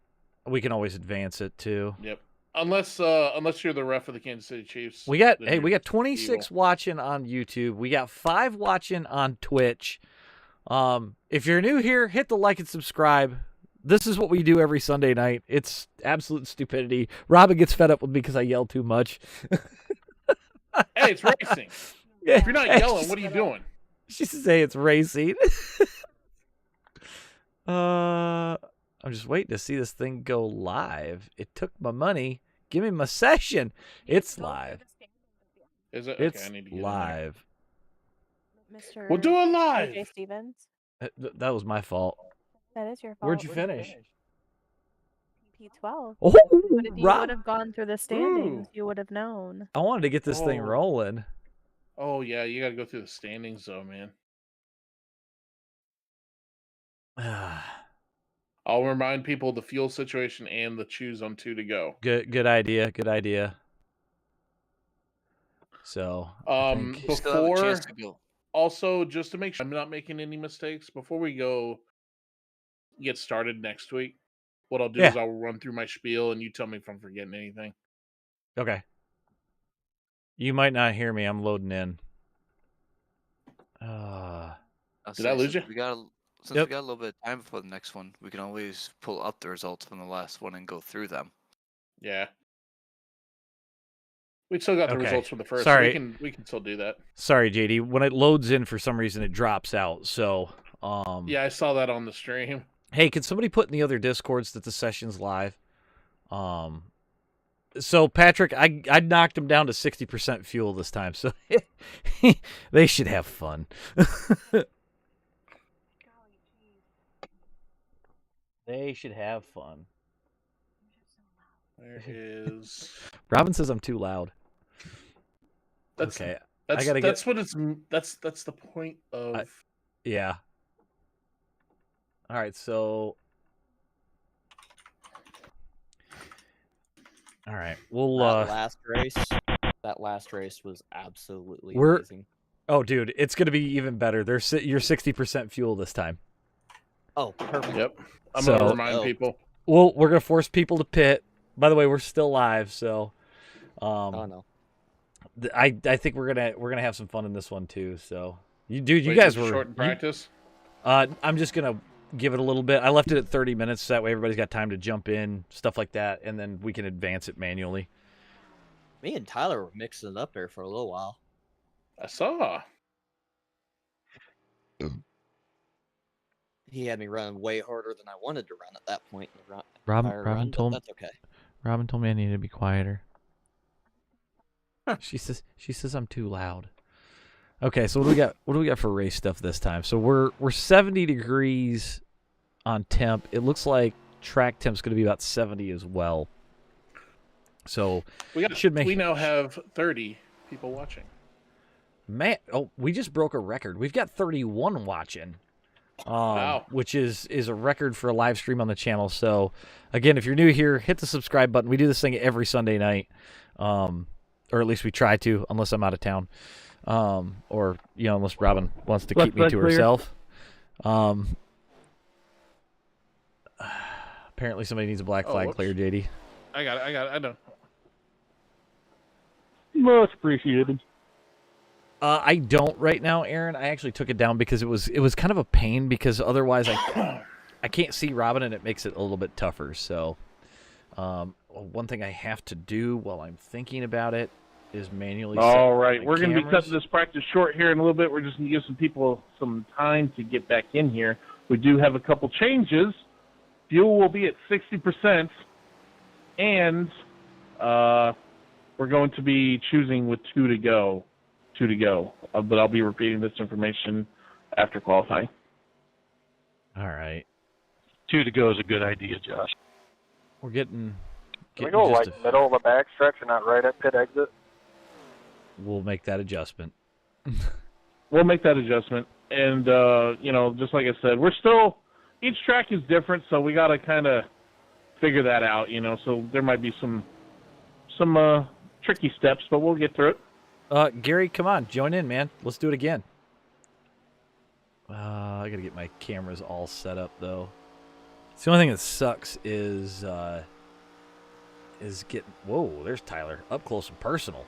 we can always advance it too.
Yep. Unless you're the ref of the Kansas City Chiefs.
We got 26 watching on YouTube. We got 5 watching on Twitch. If you're new here, hit the like and subscribe. This is what we do every Sunday night. It's absolute stupidity. Robin gets fed up with me because I yell too much.
Hey, it's racing. If you're not yelling, what are you doing?
She should say it's racing. I'm just waiting to see this thing go live. It took my money. Give me my session. It's live.
Is it?
It's
I need to get
live.
Mr.
We'll do it live.
AJ Stevens.
That was my fault.
That is your fault.
Where'd you finish?
P12.
Oh,
But if you would have gone through the standings, you would have known.
I wanted to get this thing rolling.
Oh yeah, you got to go through the standings though, man. I'll remind people the fuel situation and the choose on 2 to go.
Good idea. Good idea. So I think
before also just to make sure I'm not making any mistakes before we go get started next week, what I'll do is I'll run through my spiel and you tell me if I'm forgetting anything.
Okay. You might not hear me. I'm loading in.
Did I lose you?
We got a little bit of time before the next one, we can always pull up the results from the last one and go through them.
Yeah. We still got the results from the first.
Sorry.
So we can still do that.
Sorry, JD. When it loads in, for some reason, it drops out. So,
yeah, I saw that on the stream.
Hey, can somebody put in the other Discords that the session's live? So Patrick, I knocked him down to 60% fuel this time, so they should have fun. They should have fun.
There is.
Robin says I'm too loud.
That's
okay.
That's the point of.
Yeah. All right. So. All right. We'll.
That last race was absolutely amazing.
Oh, dude, it's gonna be even better. You're 60% fuel this time.
Oh, perfect.
Yep. I'm gonna remind people.
Well, we're gonna force people to pit. By the way, we're still live, so.
Oh no.
I think we're gonna have some fun in this one too. So, you guys were
short in practice.
I'm just gonna give it a little bit. I left it at 30 minutes, so that way everybody's got time to jump in, stuff like that, and then we can advance it manually.
Me and Tyler were mixing it up there for a little while.
I saw.
He had me running way harder than I wanted to run at that point.
Robin told me.
That's okay.
Robin told me I needed to be quieter. She says I'm too loud. Okay, so what do we got for race stuff this time? So we're 70 degrees on temp. It looks like track temp's going to be about 70 as well. So
we now have 30 people watching.
Man, we just broke a record. We've got 31 watching.
Wow.
Which is a record for a live stream on the channel. So again, if you're new here, hit the subscribe button. We do this thing every Sunday night. Or at least we try to, unless I'm out of town. Or unless Robin wants to keep me to herself. Apparently somebody needs a black flag clear, JD.
I got it. I know.
Much appreciated.
I don't right now, Aaron. I actually took it down because it was kind of a pain because otherwise I can't see Robin and it makes it a little bit tougher. So one thing I have to do while I'm thinking about it is manually.
All right, we're going to be cutting this practice short here in a little bit. We're just going to give some people some time to get back in here. We do have a couple changes. Fuel will be at 60%, and we're going to be choosing with 2 to go. But I'll be repeating this information after qualifying.
All right.
2 to go is a good idea, Josh.
We're getting
Can we go like middle of the back stretch and not right at pit exit?
We'll make that adjustment.
We'll make that adjustment. And, just like I said, each track is different, so we got to kind of figure that out, So there might be some tricky steps, but we'll get through it.
Gary, come on, join in, man. Let's do it again. I gotta get my cameras all set up though. It's the only thing that sucks is getting. Whoa, there's Tyler up close and personal.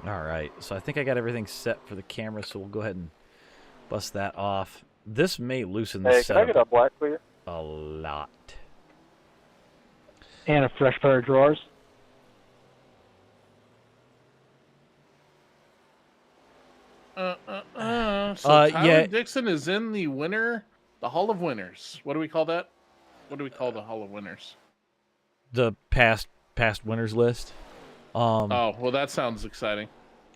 All right, so I think I got everything set for the camera, so we'll go ahead and bust that off. This may loosen the setup.
Can I get a black clear?
A lot.
And a fresh pair of drawers.
So Tyler Dixon is in the Hall of Winners. What do we call that? What do we call the Hall of Winners?
The past winners list.
Oh, well, that sounds exciting.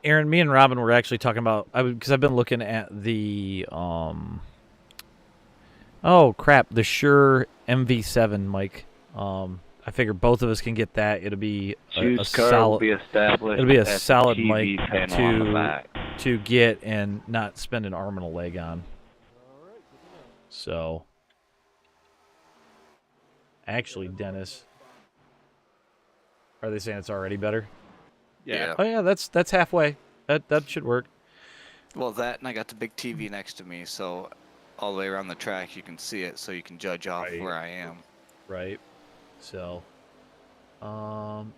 Aaron, me and Robin were actually talking about because I've been looking at the the Shure MV7 mic. I figure both of us can get that. It'll be a
Choose car will
solid.
be established.
It'll be a
at the
solid
TV
mic
panel on the back.
to get and not spend an arm and a leg on. So, actually, Dennis, are they saying it's already better?
Yeah.
Oh yeah, that's halfway. That should work.
Well, that and I got the big TV next to me, so all the way around the track you can see it, so you can judge off where I am.
Right. So,
Ron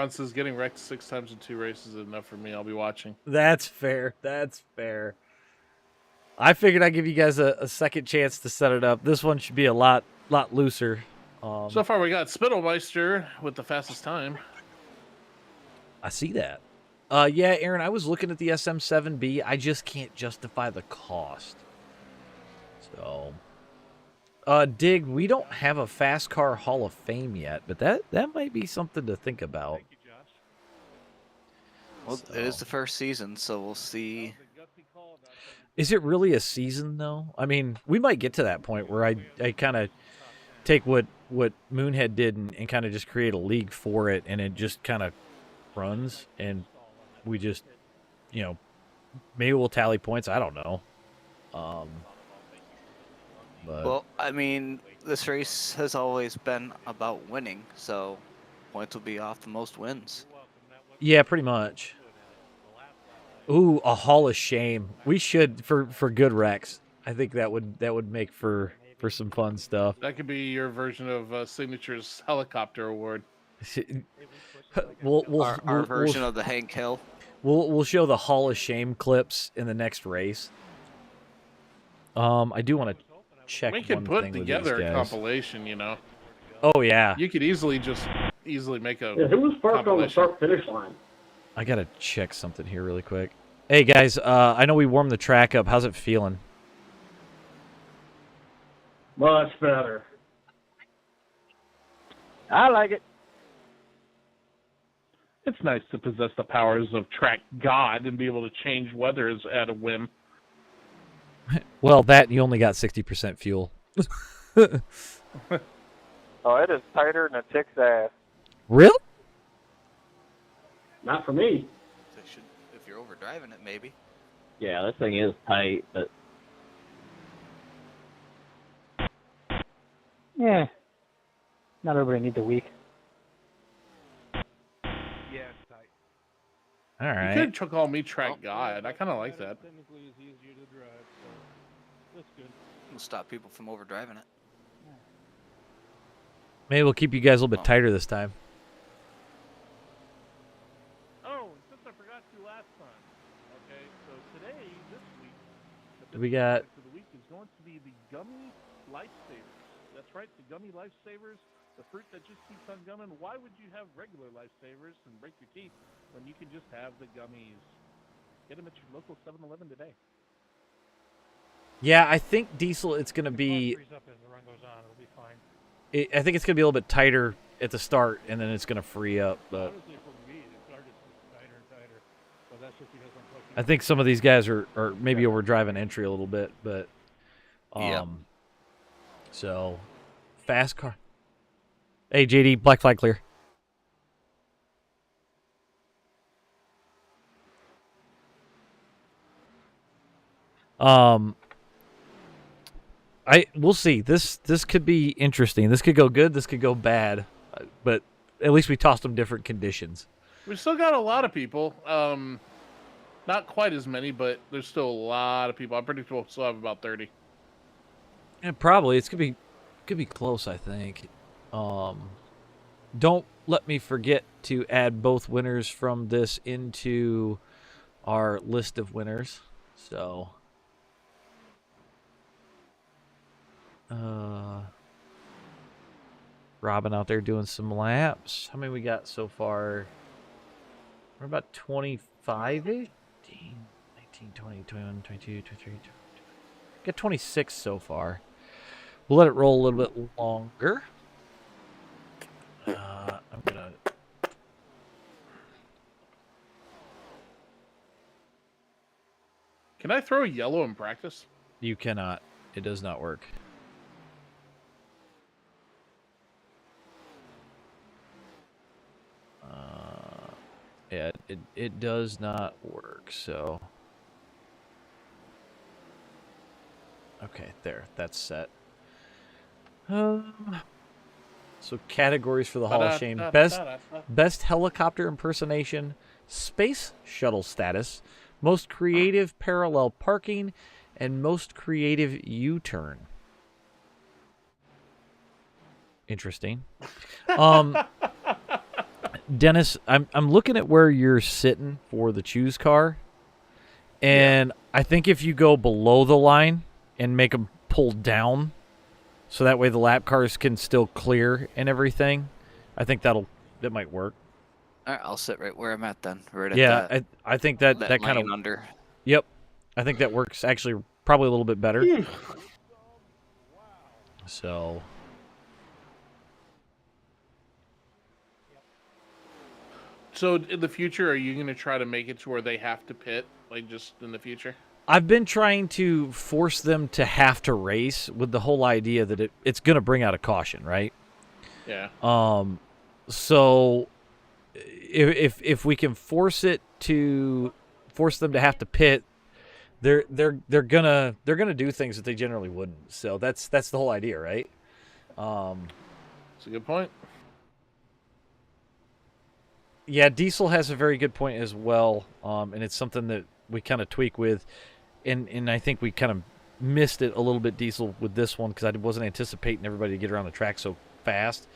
says getting wrecked 6 times in 2 races is enough for me. I'll be watching.
That's fair. That's fair. I figured I'd give you guys a second chance to set it up. This one should be a lot looser.
So far, we got Spittlmeister with the fastest time.
I see that. Yeah, Aaron, I was looking at the SM7B. I just can't justify the cost. So, Dig, we don't have a FASCAR Hall of Fame yet, but that might be something to think about.
Thank you, Josh.
Well, it is the first season, so we'll see.
Is it really a season, though? I mean, we might get to that point where I kind of take what Moonhead did and kind of just create a league for it, and it just kind of runs, and we just, you know, maybe we'll tally points. I don't know. But
Well, I mean, this race has always been about winning, so points will be off the most wins.
yeah, pretty much. Ooh, a Hall of Shame. We should for good wrecks. I think that would make for some fun stuff.
That could be your version of Signature's helicopter award.
Our version of the Hank Hill.
We'll show the Hall of Shame clips in the next race. I do want to check.
We could
one
put
thing with
together
these
a
guys.
compilation, you know.
Oh yeah.
You could easily make a.
Yeah, who was first on the
compilation.
start-finish line?
I gotta check something here really quick. Hey guys, I know we warmed the track up. How's it feeling?
Much better.
I like it.
It's nice to possess the powers of track God and be able to change weathers at a whim.
Well, that you only got 60% fuel.
Oh, it is tighter than a tick's ass.
Real?
Not for me.
If you're overdriving it, maybe.
Yeah, this thing is tight, but
Yeah. Not everybody needs a week.
Yeah, it's tight.
All
You
right.
could call me track God. I kind of like that.
Technically, it's easier to drive, so that's good.
We'll stop people from overdriving it.
Maybe we'll keep you guys a little bit tighter this time.
Oh, and since I forgot to last time, okay, so today, this week, the
We got-
product of the week is going to be the Gummy Lifesavers. That's right, the Gummy Lifesavers, the fruit that just keeps on gumming. Why would you have regular Lifesavers and break your teeth when you can just have the gummies? Get them at your local 7-Eleven today.
Yeah, I think Diesel. It's gonna be.
Freeze up as the run goes on. It'll be fine.
I think it's gonna be a little bit tighter at the start, and then it's gonna free up. But
Honestly, for me, it started tighter and tighter, but that's just because I'm pushing.
I think some of these guys are maybe overdriving entry a little bit. But
Yeah.
So fast car. Hey JD, black flag clear. We'll see. This could be interesting. This could go good. This could go bad. But at least we tossed them different conditions.
We still got a lot of people. Not quite as many, but there's still a lot of people. I'm predicting we'll still have about 30.
Yeah, probably. It's could be close, I think. Don't let me forget to add both winners from this into our list of winners. So Robin out there doing some laps. How many we got so far? We're about 25-ish. 19, 20, 21, 22, 23, 24. Got 26 so far. We'll let it roll a little bit longer. I'm gonna.
Can I throw a yellow in practice?
You cannot. It does not work. Yeah, it does not work, so... Okay, there. That's set. So categories for the Hall of Shame. Best helicopter impersonation, space shuttle status, most creative parallel parking, and most creative U-turn. Interesting. Dennis, I'm looking at where you're sitting for the choose car, and I think if you go below the line and make them pull down, so that way the lap cars can still clear and everything, I think that might work.
All right, I'll sit right where I'm at then. Right at
that. I think that kind of
under.
Yep, I think that works actually probably a little bit better. So.
So in the future, are you going to try to make it to where they have to pit, like just in the future?
I've been trying to force them to have to race with the whole idea that it's going to bring out a caution, right?
Yeah.
So if we can force them to have to pit, they're gonna do things that they generally wouldn't. So that's the whole idea, right?
That's a good point.
Yeah, Diesel has a very good point as well, and it's something that we kind of tweak with, and I think we kind of missed it a little bit, Diesel, with this one, because I wasn't anticipating everybody to get around the track so fast.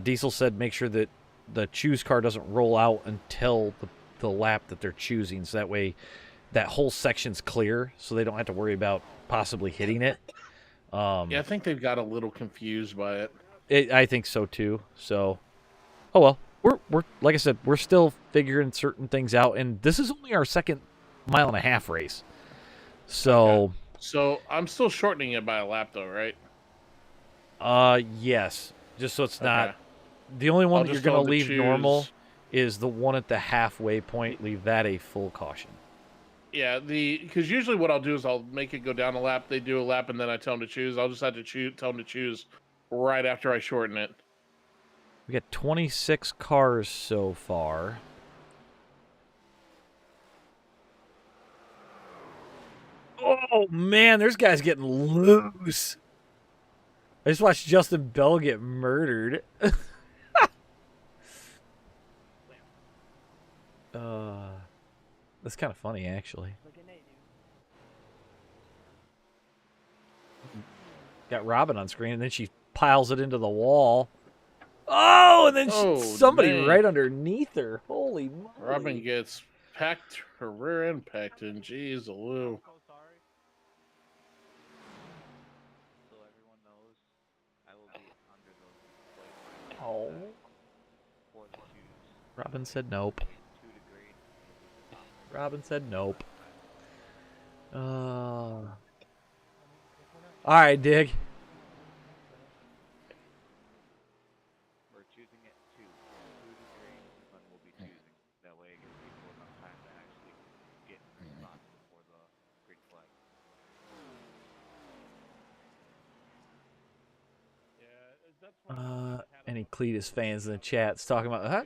Diesel said make sure that the choose car doesn't roll out until the lap that they're choosing, so that way that whole section's clear, so they don't have to worry about possibly hitting it.
Yeah, I think they've got a little confused by it.
I think so too. So, oh well. We're like I said, we're still figuring certain things out, and this is only our second 1.5 mile race. So,
okay. So I'm still shortening it by a lap, though, right?
Yes. Just so it's not the only one that you're going to leave normal is the one at the halfway point. Leave that a full caution.
Yeah, because usually what I'll do is I'll make it go down a lap. They do a lap, and then I tell them to choose. I'll just have to tell them to choose right after I shorten it.
We got 26 cars so far. Oh, man, there's guys getting loose. I just watched Justin Bell get murdered. That's kind of funny, actually. Got Robin on screen, and then she piles it into the wall. Oh, and then somebody right underneath her. Holy moly.
Robin gets packed, her rear end packed in. Jeez, Lou.
So everyone knows, I will be under those.
Oh. Robin said nope. Robin said nope. All right, Dig. Any Cletus fans in the chat's talking about.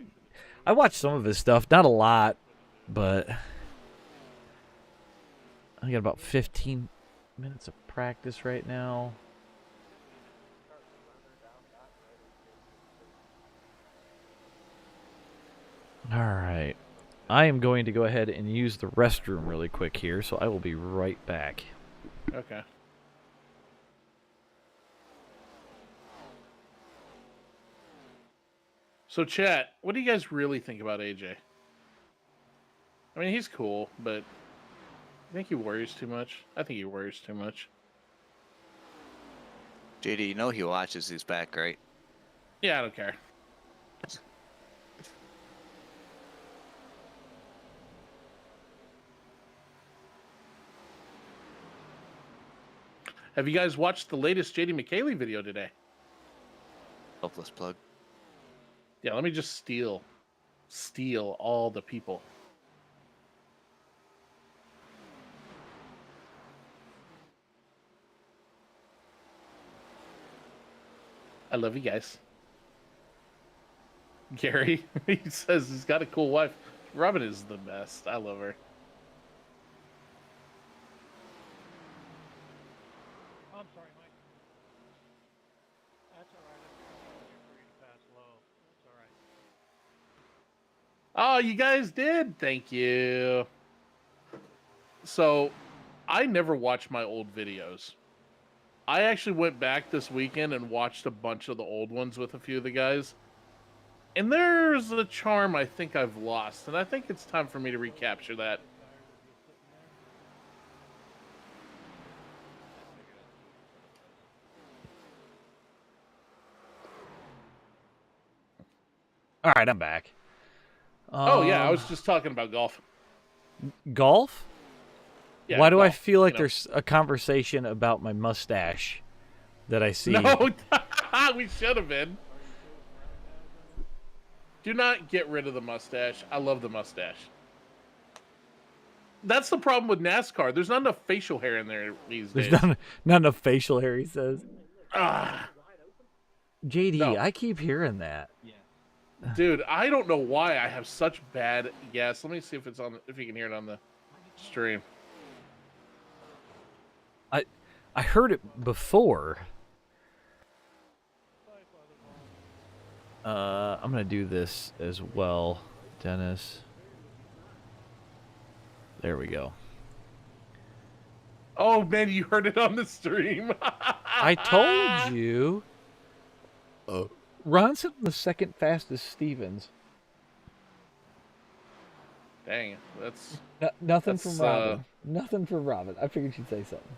I watched some of his stuff, not a lot, but I got about 15 minutes of practice right now. All right, I am going to go ahead and use the restroom really quick here, so I will be right back.
Okay. So, chat, what do you guys really think about AJ? I mean, he's cool, but I think he worries too much. I think he worries too much.
JD, you know he watches these back, right?
Yeah, I don't care. Have you guys watched the latest JD McKaylee video today?
Helpless plug.
Yeah, let me just steal all the people. I love you guys. Gary, he says he's got a cool wife. Robin is the best. I love her.
Oh, I'm sorry, Mike. That's all right. You're free to pass low. That's all right.
Oh, you guys did? Thank you. So, I never watch my old videos. I actually went back this weekend and watched a bunch of the old ones with a few of the guys. And there's a charm I think I've lost, and I think it's time for me to recapture that.
All right, I'm back.
Oh, yeah, I was just talking about golf.
Golf?
Yeah,
Why do I
golf,
feel like there's a conversation about my mustache that I see?
No, we should have been. Do not get rid of the mustache. I love the mustache. That's the problem with NASCAR. There's not enough facial hair in there these days.
There's not enough facial hair, he says.
Ah.
JD,
No.
I keep hearing that.
Dude, I don't know why I have such bad gas. Let me see if it's on. If you can hear it on the stream.
I heard it before. I'm gonna do this as well, Dennis. There we go.
Oh man, you heard it on the stream.
I told you. Ron's the second fastest Stevens.
Dang, that's
nothing from Robin. Nothing for Robin. I figured she'd say something.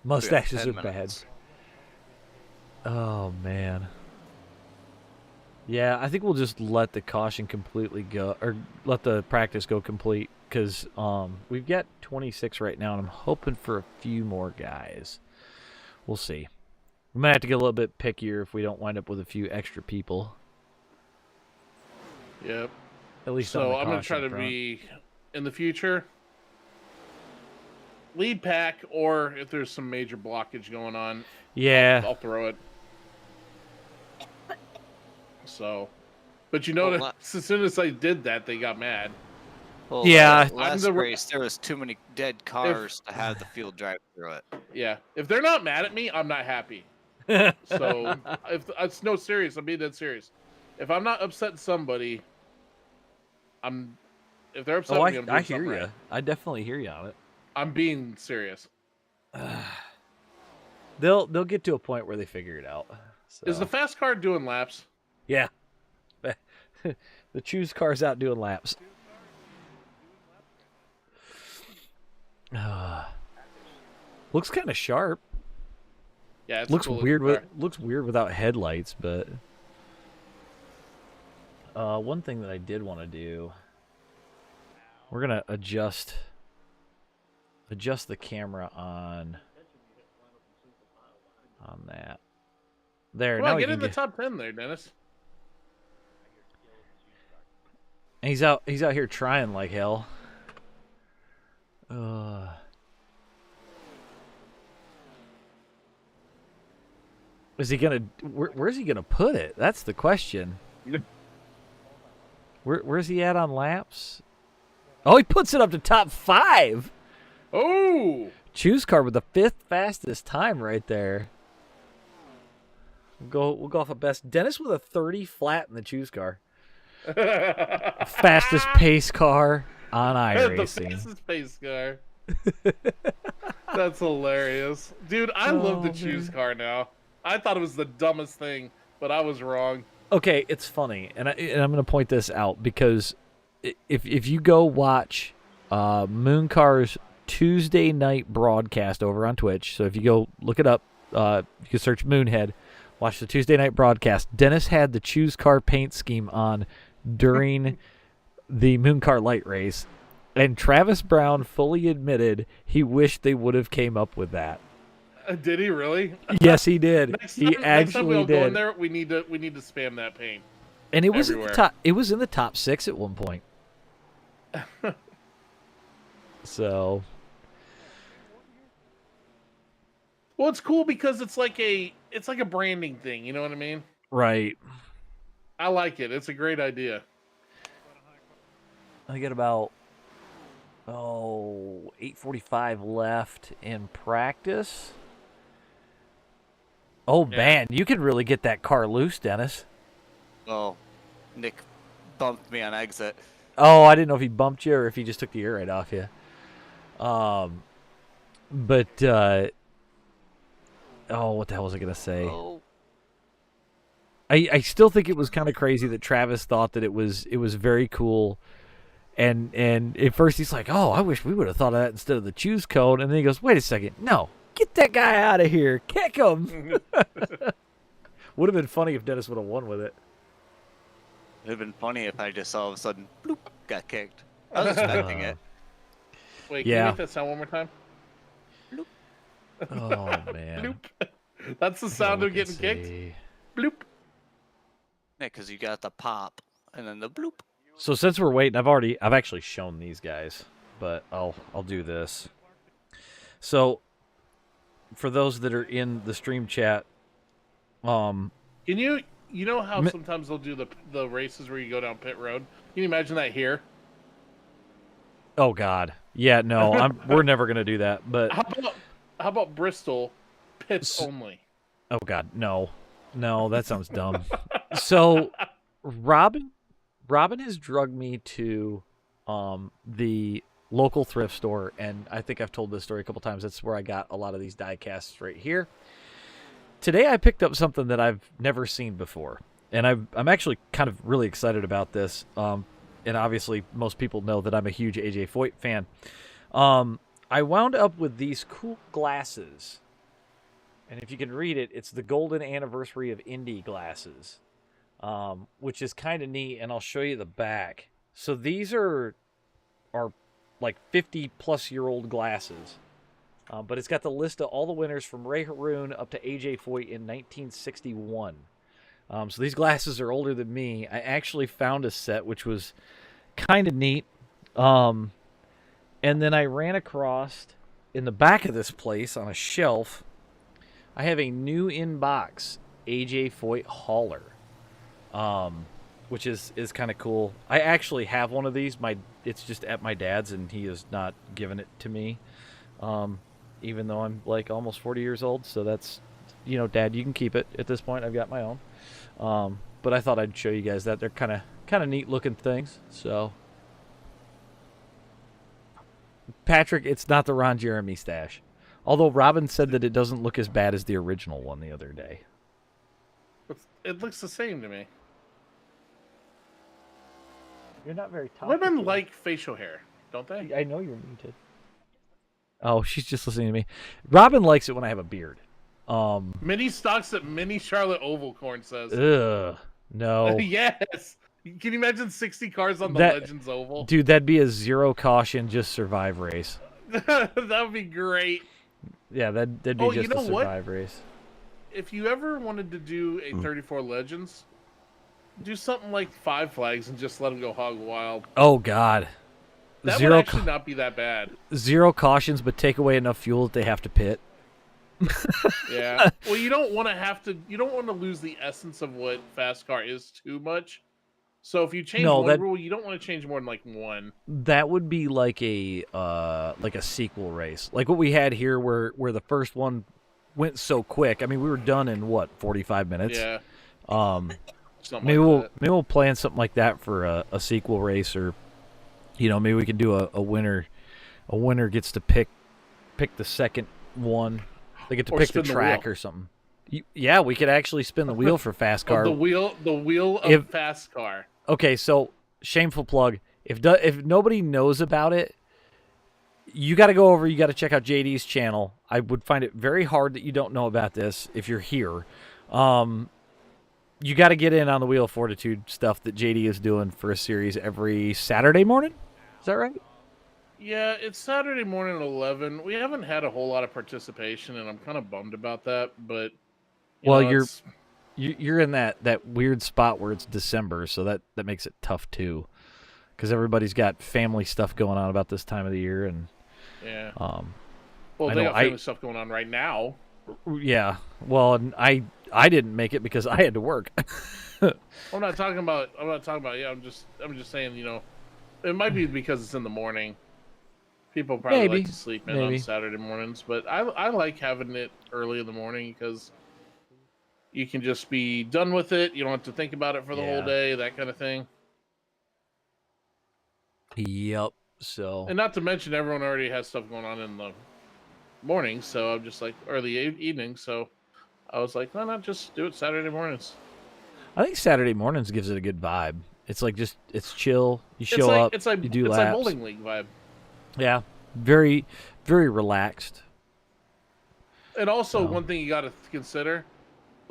Mustaches are bad. Oh man. Yeah, I think we'll just let the caution completely go, or let the practice go complete, because we've got 26 right now, and I'm hoping for a few more guys. We'll see. We might have to get a little bit pickier if we don't wind up with a few extra people.
Yep.
At least
so.
on the
I'm gonna try
caution
to
front.
be in the future lead pack, or if there's some major blockage going on,
Yeah.
I'll throw it. So, but you know,
Well,
as soon as I did that, they got mad.
Well,
Yeah.
last race there was too many dead cars to have the field drive through it.
Yeah, if they're not mad at me, I'm not happy. So, if it's no serious, I'm being dead serious. If I'm not upsetting somebody, if they're upset with me, I'm doing
I hear
something
you.
right.
I definitely hear you on it.
I'm being serious.
They'll get to a point where they figure it out. So.
Is the fast car doing laps?
Yeah. The choose car's out doing laps. Looks kind of sharp.
Yeah, it's
looks
a cool
weird.
looking car.
Looks weird without headlights, but one thing that I did want to do, we're gonna adjust the camera on that. There.
Come
now
on,
we
get
can
in the top 10 there, Dennis.
And he's out here trying like hell. Is he gonna? Where's he gonna put it? That's the question. Where's he at on laps? Oh, he puts it up to top 5.
Oh,
choose car with the 5th fastest time right there. We'll go off of best. Dennis with a 30 flat in the choose car. Fastest pace car on iRacing.
The fastest pace car. That's hilarious, dude. I love the choose car now. I thought it was the dumbest thing, but I was wrong.
Okay, it's funny, and I'm going to point this out because if you go watch Mooncar's Tuesday night broadcast over on Twitch, so if you go look it up, you can search Moonhead, watch the Tuesday night broadcast. Dennis had the choose car paint scheme on during the Mooncar light race, and Travis Brown fully admitted he wished they would have came up with that.
Did he really?
Yes, he did.
Next
He
time
actually
we all
did.
go in there, we need to spam that paint.
And it was
everywhere.
in the top. It was in the top 6 at one point. So,
Well, it's cool because it's like a branding thing. You know what I mean?
Right.
I like it. It's a great idea.
I get about 8:45 left in practice. Oh man, you could really get that car loose, Dennis.
Oh, Nick bumped me on exit.
Oh, I didn't know if he bumped you or if he just took the air right off you. But what the hell was I gonna say?
Oh.
I still think it was kind of crazy that Travis thought that it was very cool, and at first he's like, oh, I wish we would have thought of that instead of the choose code, and then he goes, wait a second, no, get that guy out of here, kick him. Would have been funny if Dennis would have won with it.
It would have been funny if I just all of a sudden bloop, got kicked. I was expecting it.
Wait, can you make that sound one more time?
Bloop.
Oh man.
Bloop. That's the sound of getting kicked. Bloop.
Yeah, because you got the pop and then the bloop.
So since we're waiting, I've actually shown these guys, but I'll do this. So for those that are in the stream chat,
can you know how sometimes they'll do the races where you go down pit road? Can you imagine that here?
Oh God, yeah, no, we're never gonna do that. But
how about Bristol pits only?
Oh God, no, that sounds dumb. So Robin has drugged me to the local thrift store, and I think I've told this story a couple times. That's where I got a lot of these die casts right here. Today I picked up something that I've never seen before, and I'm actually kind of really excited about this. And obviously most people know that I'm a huge AJ Foyt fan. I wound up with these cool glasses, and if you can read it, it's the golden anniversary of Indy glasses, which is kind of neat, and I'll show you the back. So these are like 50-plus-year-old glasses. But it's got the list of all the winners from Ray Haroon up to AJ Foyt in 1961. So these glasses are older than me. I actually found a set, which was kind of neat. And then I ran across, in the back of this place on a shelf, I have a new in-box AJ Foyt hauler, which is kind of cool. I actually have one of these. It's just at my dad's, and he has not given it to me. Even though I'm like almost 40 years old, so that's, Dad, you can keep it at this point. I've got my own. But I thought I'd show you guys that. They're kind of neat looking things. So, Patrick, it's not the Ron Jeremy stash. Although Robin said that it doesn't look as bad as the original one the other day.
It looks the same to me.
You're not very talkative.
Women like facial hair, don't they?
I know you're muted. Oh, she's just listening to me. Robin likes it when I have a beard.
Mini stocks at Mini Charlotte Oval, Corn says.
Ugh, no.
Yes. Can you imagine 60 cars on the Legends Oval?
Dude, that'd be a zero caution, just survive race.
That would be great.
Yeah, that'd be just a survive race.
If you ever wanted to do a 34 Legends, do something like 5 Flags and just let them go hog wild.
Oh, God.
That would actually not be that bad.
Zero cautions, but take away enough fuel that they have to pit.
Yeah. Well, you don't want to lose the essence of what FASCAR is too much. So if you change one rule, you don't want to change more than like one.
That would be like a sequel race, like what we had here, where the first one went so quick. I mean, we were done in 45 minutes.
Yeah.
Maybe we'll plan something like that for a sequel race, or maybe we can do a winner. A winner gets to pick the second one. They get to pick the track or something. Yeah, we could actually spin the wheel for FASCAR.
The wheel of FASCAR.
Okay, so shameful plug. If nobody knows about it, you got to go over. You got to check out JD's channel. I would find it very hard that you don't know about this if you're here. You got to get in on the Wheel of Fortitude stuff that JD is doing for a series every Saturday morning. Is that right?
Yeah, it's Saturday morning at 11. We haven't had a whole lot of participation, and I'm kind of bummed about that. But
you're in that weird spot where it's December, so that makes it tough too, because everybody's got family stuff going on about this time of the year, and
yeah. Well, they got family stuff going on right now.
Yeah. Well, and I didn't make it because I had to work.
I'm not talking about. Yeah, I'm just saying. It might be because it's in the morning. People probably like to sleep in on Saturday mornings, but I like having it early in the morning because you can just be done with it. You don't have to think about it for the whole day, that kind of thing.
Yep. So.
And not to mention, everyone already has stuff going on in the morning, so I'm just like early evening. So I was like, why not just do it Saturday mornings?
I think Saturday mornings gives it a good vibe. It's like it's chill. You show up. You do laps.
It's like bowling league vibe.
Yeah, very, very relaxed.
And also, one thing you got to consider: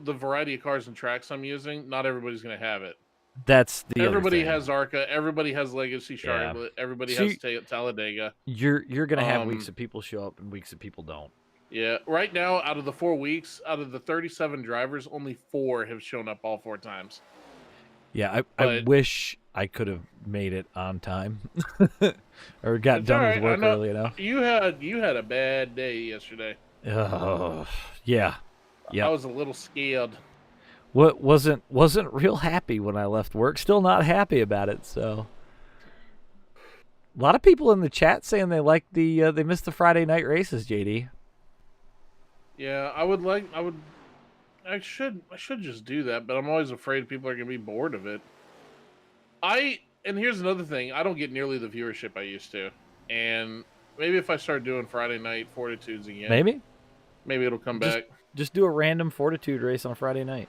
the variety of cars and tracks I'm using. Not everybody's going to have it.
That's the
everybody
other thing.
has ARCA. Everybody has Legacy Charlotte. Everybody has Talladega.
You're going to have weeks that people show up and weeks that people don't.
Yeah, right now, out of the 4 weeks, out of the 37 drivers, only 4 have shown up all 4 times.
Yeah, I wish I could have made it on time, or got done with work early enough.
You had a bad day yesterday.
Yeah.
I was a little scared.
What wasn't real happy when I left work. Still not happy about it. So, a lot of people in the chat saying they like they missed the Friday night races. JD.
Yeah, I should just do that, but I'm always afraid people are going to be bored of it. And here's another thing, I don't get nearly the viewership I used to. And maybe if I start doing Friday night Fortitudes again, maybe it'll come back.
Just do a random Fortitude race on Friday night.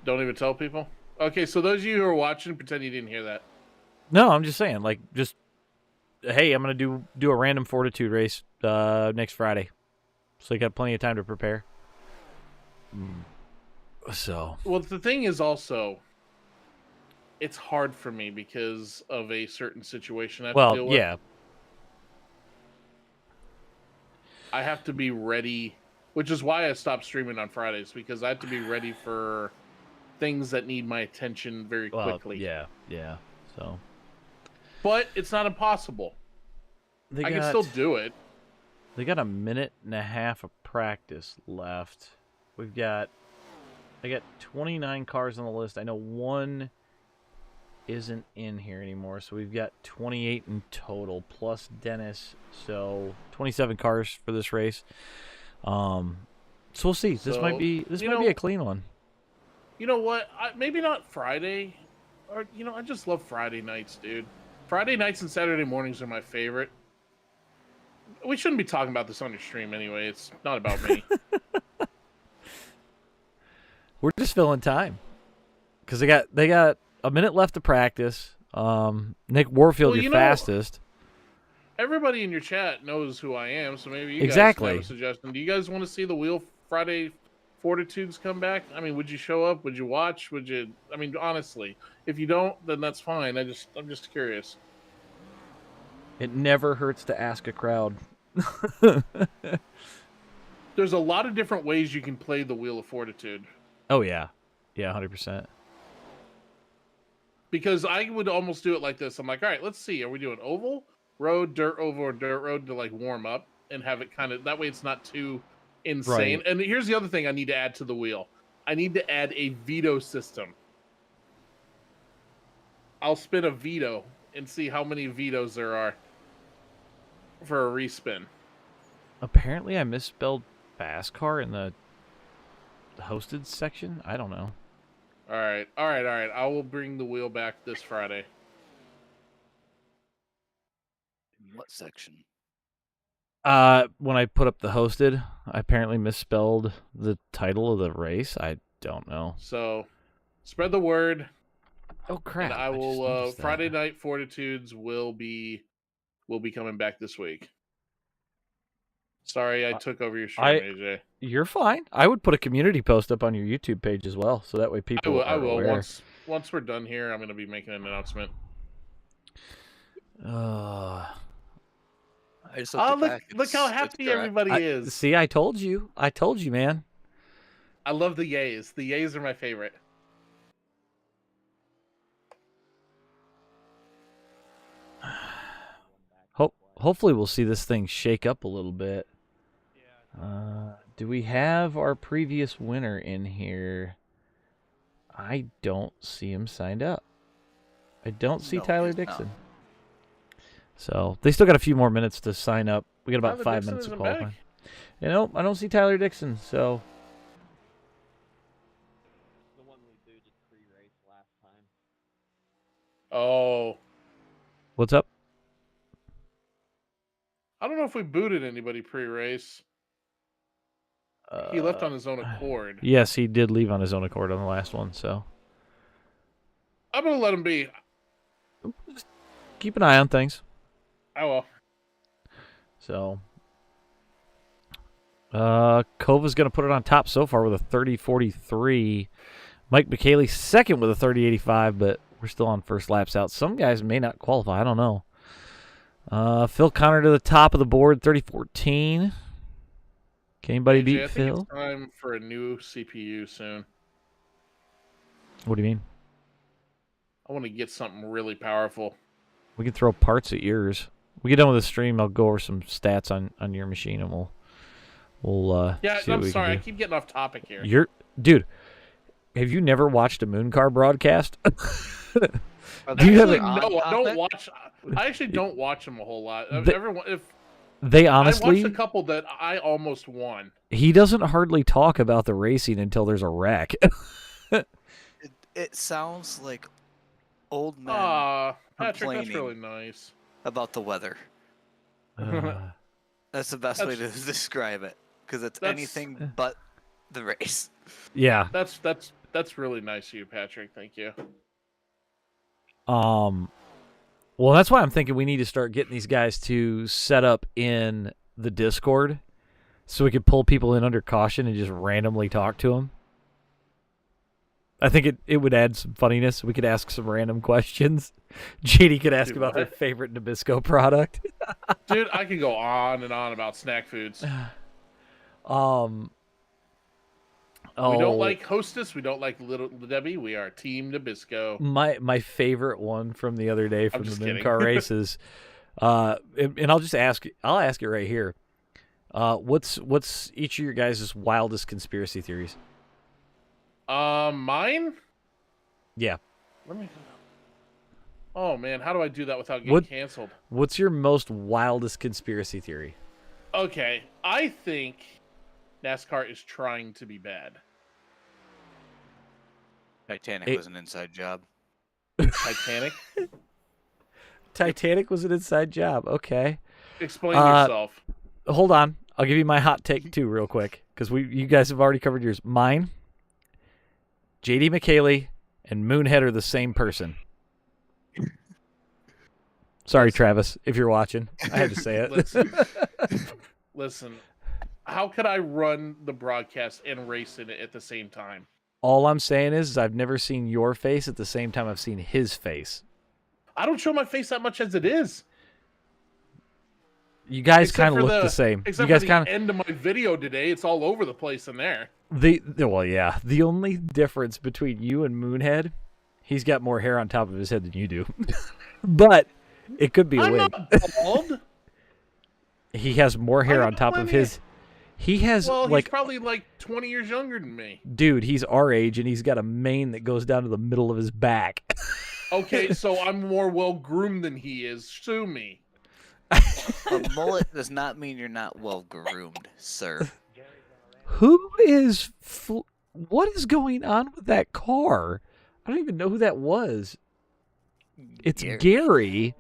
Don't even tell people? Okay, so those of you who are watching, pretend you didn't hear that.
No, I'm just saying, like, hey, I'm going to do a random Fortitude race next Friday. So you got plenty of time to prepare. So.
Well, the thing is also, it's hard for me because of a certain situation I have to deal with.
Yeah.
I have to be ready, which is why I stopped streaming on Fridays, because I have to be ready for things that need my attention very quickly.
Yeah. So.
But it's not impossible. I can still do it.
They got a minute and a half of practice left. I got 29 cars on the list. I know one isn't in here anymore, so we've got 28 in total, plus Dennis. So 27 cars for this race. So we'll see. This might be a clean one.
You know what? Maybe not Friday, or I just love Friday nights, dude. Friday nights and Saturday mornings are my favorite. We shouldn't be talking about this on your stream anyway. It's not about me.
We're just filling time because they got a minute left to practice. Nick Warfield, your fastest.
Everybody in your chat knows who I am, so maybe you guys have a suggestion. Do you guys want to see the Wheel Friday Fortitudes come back? I mean, would you show up? Would you watch? I mean, honestly, if you don't, then that's fine. I'm just curious.
It never hurts to ask a crowd.
There's a lot of different ways you can play the Wheel of Fortitude.
Oh, yeah. Yeah, 100%.
Because I would almost do it like this. I'm like, all right, let's see. Are we doing oval, road, dirt, oval, or dirt road to, like, warm up and have it kind of... That way it's not too insane. Right. And here's the other thing I need to add to the wheel. I need to add a veto system. I'll spin a veto and see how many vetoes there are for a respin.
Apparently I misspelled FASCAR in the hosted section. I don't know.
All right. I will bring the wheel back this Friday.
What section?
When I put up the hosted, I apparently misspelled the title of the race. I don't know.
So, spread the word.
Oh crap!
And I will. Friday night Fortitudes will be coming back this week. Sorry, I took over your stream, AJ.
You're fine. I would put a community post up on your YouTube page as well, so that way people.
I will.
Aware.
Once we're done here, I'm going to be making an announcement. Look how happy everybody is.
See, I told you. I told you, man.
I love the yays. The yays are my favorite.
Hopefully we'll see this thing shake up a little bit. Do we have our previous winner in here? I don't see him signed up. I don't see Tyler Dixon.
Not.
So they still got a few more minutes to sign up. We got about
Tyler
5
Dixon
minutes to
isn't
qualify.
back?
You know, I don't see Tyler Dixon. So
The one we booted pre-race last time.
Oh.
what's up?
I don't know if we booted anybody pre-race. He left on his own accord.
Yes, he did leave on his own accord on the last one. So
I'm going to let him be.
keep an eye on things.
I will.
So Kova's going to put it on top so far with a 30.43. Mike McKaylee second with a 30.85, but we're still on first laps out. Some guys may not qualify. I don't know. Phil Connor to the top of the board, 30.14. Can anybody beat
I think
Phil?
it's time for a new CPU soon.
What do you mean?
I want to get something really powerful.
We can throw parts at yours. We get done with the stream, I'll go over some stats on your machine, and we'll
Yeah,
see what
I'm
we
sorry. I
can do.
keep getting off topic here.
Dude, have you never watched a moon car broadcast?
Do you have no, I don't watch. I actually don't watch them a whole lot.
They honestly,
I watched a couple that I almost won.
He doesn't hardly talk about the racing until there's a wreck.
It sounds like old men
Patrick, that's
complaining
really nice.
about the weather. That's the best way to describe it, because it's anything but the race.
Yeah.
That's really nice of you, Patrick. Thank you.
Well, that's why I'm thinking we need to start getting these guys to set up in the Discord so we could pull people in under caution and just randomly talk to them. I think it would add some funniness. We could ask some random questions. JD could ask about their favorite Nabisco product.
Dude, I could go on and on about snack foods. We don't like Hostess. We don't like Little Debbie. We are Team Nabisco.
My favorite one from the other day from the moon
kidding.
car races, and I'll ask it right here. What's each of your guys' wildest conspiracy theories?
Mine?
Yeah.
Let me. Oh man, how do I do that without getting canceled?
What's your most wildest conspiracy theory?
Okay, I think NASCAR is trying to be bad.
Titanic was an inside job.
Titanic?
Titanic was an inside job. Okay.
Explain yourself.
Hold on. I'll give you my hot take too real quick, because you guys have already covered yours. Mine, JD McKaylee and Moonhead are the same person. Sorry, Travis, if you're watching. I had to say it.
Listen, how could I run the broadcast and race in it at the same time?
All I'm saying is I've never seen your face at the same time I've seen his face.
I don't show my face that much as it is.
You guys kind of look the same.
Except
you guys
for the end of my video today, it's all over the place in there.
Well, yeah. The only difference between you and Moonhead, he's got more hair on top of his head than you do. But it could be a
I'm
wig.
not bald.
He has more hair on top of his. He has
he's probably like 20 years younger than me.
Dude, he's our age, and he's got a mane that goes down to the middle of his back.
Okay, so I'm more well-groomed than he is. Sue me.
A mullet does not mean you're not well-groomed, sir.
What is going on with that car? I don't even know who that was. It's Gary.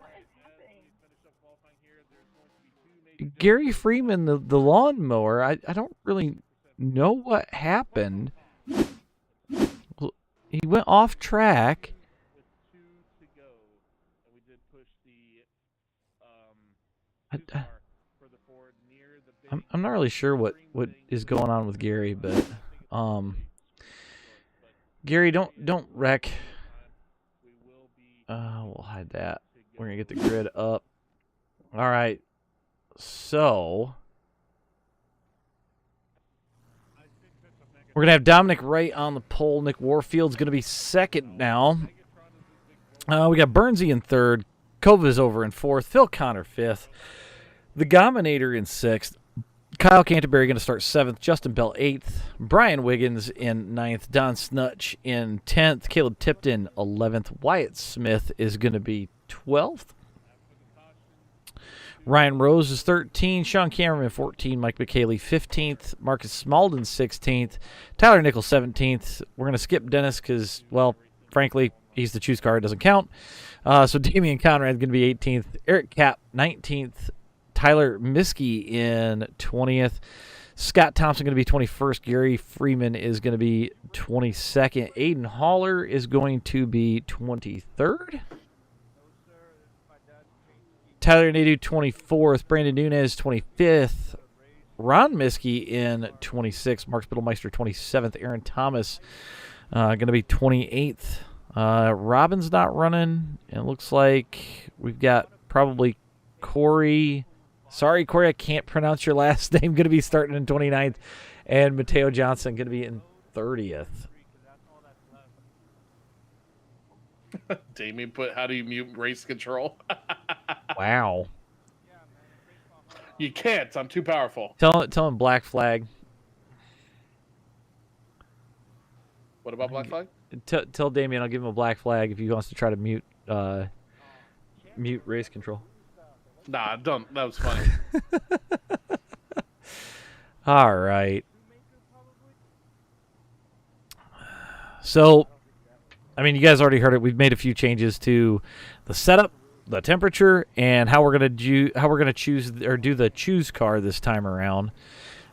Gary Freeman, the lawnmower. I don't really know what happened. He went off track. I'm not really sure what is going on with Gary, but Gary, don't wreck. We'll hide that. We're gonna get the grid up. All right. So we're gonna have Dominic Wright on the pole. Nick Warfield's gonna be second now. We got Burnsy in third. Kova's over in fourth. Phil Connor fifth. The Gominator in sixth. Kyle Canterbury going to start 7th. Justin Bell 8th. Brian Wiggins in 9th. Don Snutch in 10th. Caleb Tipton 11th. Wyatt Smith is going to be 12th. Ryan Rose is 13th. Sean Cameron 14th. Mike McKaylee 15th. Marcus Smalden 16th. Tyler Nichols 17th. We're going to skip Dennis because, well, frankly, he's the choose car. It doesn't count. So Damian Conrad is going to be 18th. Eric Kapp 19th. Tyler Miskey in 20th. Scott Thompson going to be 21st. Gary Freeman is going to be 22nd. Aiden Haller is going to be 23rd. Tyler Nadeau 24th. Brandon Nunez 25th. Ron Miskey in 26th. Mark Spittelmeister 27th. Aaron Thomas going to be 28th. Robin's not running. It looks like we've got probably Corey. Sorry, Corey, I can't pronounce your last name. Going to be starting in 29th. And Mateo Johnson going to be in 30th.
Damien put, how do you mute race control?
Wow.
You can't. I'm too powerful.
Tell him Black Flag.
What about Black Flag?
Tell Damien I'll give him a Black Flag if he wants to try to mute race control.
Nah, don't. That was funny.
All right. So, I mean, you guys already heard it. We've made a few changes to the setup, the temperature, and how we're gonna choose or do the choose car this time around.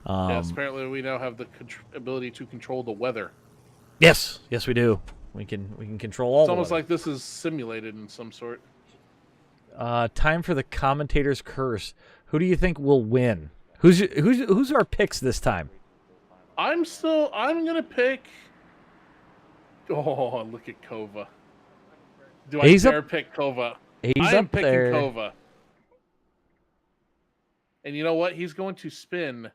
Yes, apparently we now have the ability to control the weather.
Yes, we do. We can control all.
It's almost like this is simulated in some sort.
Time for the commentator's curse. Who do you think will win? Who's our picks this time?
I'm gonna pick. Oh, look at Kova. Do I dare pick Kova? I am picking Kova. And you know what? He's going to spin.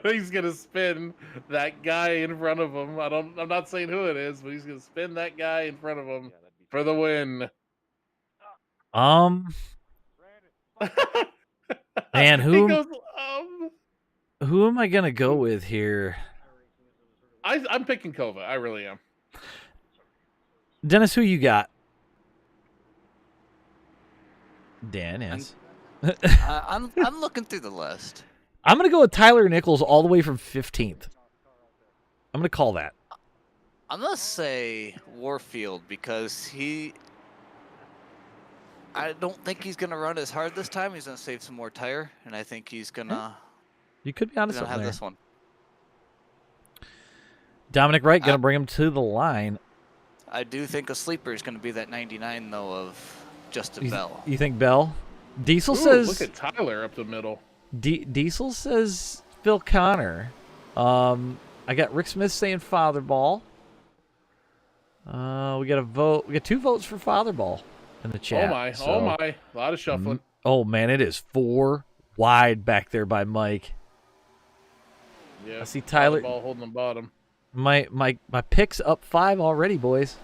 He's going to spin that guy in front of him. I'm not saying who it is, but he's going to spin that guy in front of him for the win.
Man, who am I going to go with here?
I'm picking Kova. I really am.
Dennis, who you got? Dennis.
I'm looking through the list.
I'm going to go with Tyler Nichols all the way from 15th. I'm going to call that.
I'm going to say Warfield because I don't think he's going to run as hard this time. He's going to save some more tire, and I think he's going to...
You could be honest
with this one.
Dominic Wright going to bring him to the line.
I do think a sleeper is going to be that 99, though, of Justin Bell.
You think Bell? Diesel says...
Look at Tyler up the middle.
Diesel says Phil Connor. I got Rick Smith saying Father Ball. We got a vote. We got 2 votes for Father Ball in the chat.
Oh my. A lot of shuffling.
Oh man, it is 4 wide back there by Mike.
Yeah.
I see Tyler
Ball holding the bottom.
My pick's up 5 already, boys.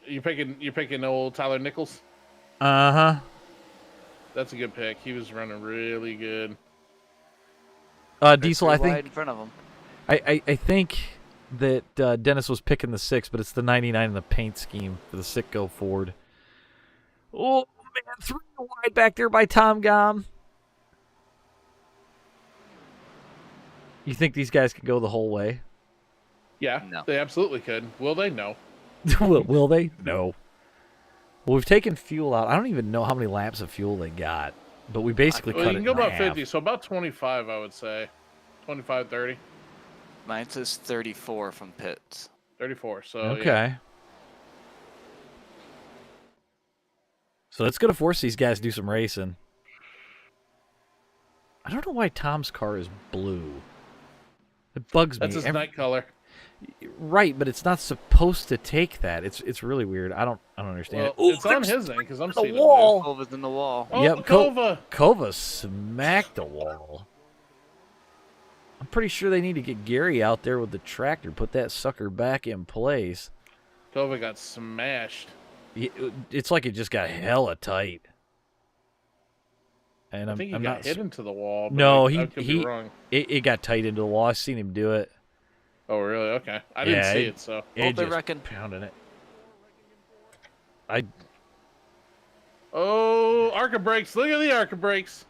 You're picking old Tyler Nichols?
Uh-huh.
That's a good pick. He was running really good.
Diesel, I think
in front of him.
I think that Dennis was picking the 6, but it's the 99 in the paint scheme for the Sitco Ford. Oh man, 3 wide back there by Tom Gom. You think these guys can go the whole way?
Yeah,
no.
They absolutely could. Will they? No.
Will they? No. Well, we've taken fuel out. I don't even know how many laps of fuel they got, but we basically cut it in half.
You can go about 50, so about 25, I would say. 25, 30.
Mine says 34 from pits.
34, so
okay.
Yeah.
So it's going to force these guys to do some racing. I don't know why Tom's car is blue. It bugs me.
That's his night color.
Right, but it's not supposed to take that. It's really weird. I don't understand it.
It's on his thing because I'm seeing
wall.
Kova's in the wall.
Oh,
yep,
Kova.
Kova smacked the wall. I'm pretty sure they need to get Gary out there with the tractor, put that sucker back in place.
Kova got smashed.
It's like it just got hella tight. And
I think he
I'm
got
not
hit into the wall. But
no,
I could be wrong.
It got tight into the wall. I seen him do it.
Oh, really? Okay. I didn't see it, so.
It
they're
just
wrecking.
pounding it.
Oh, Arca brakes. Look at the Arca brakes.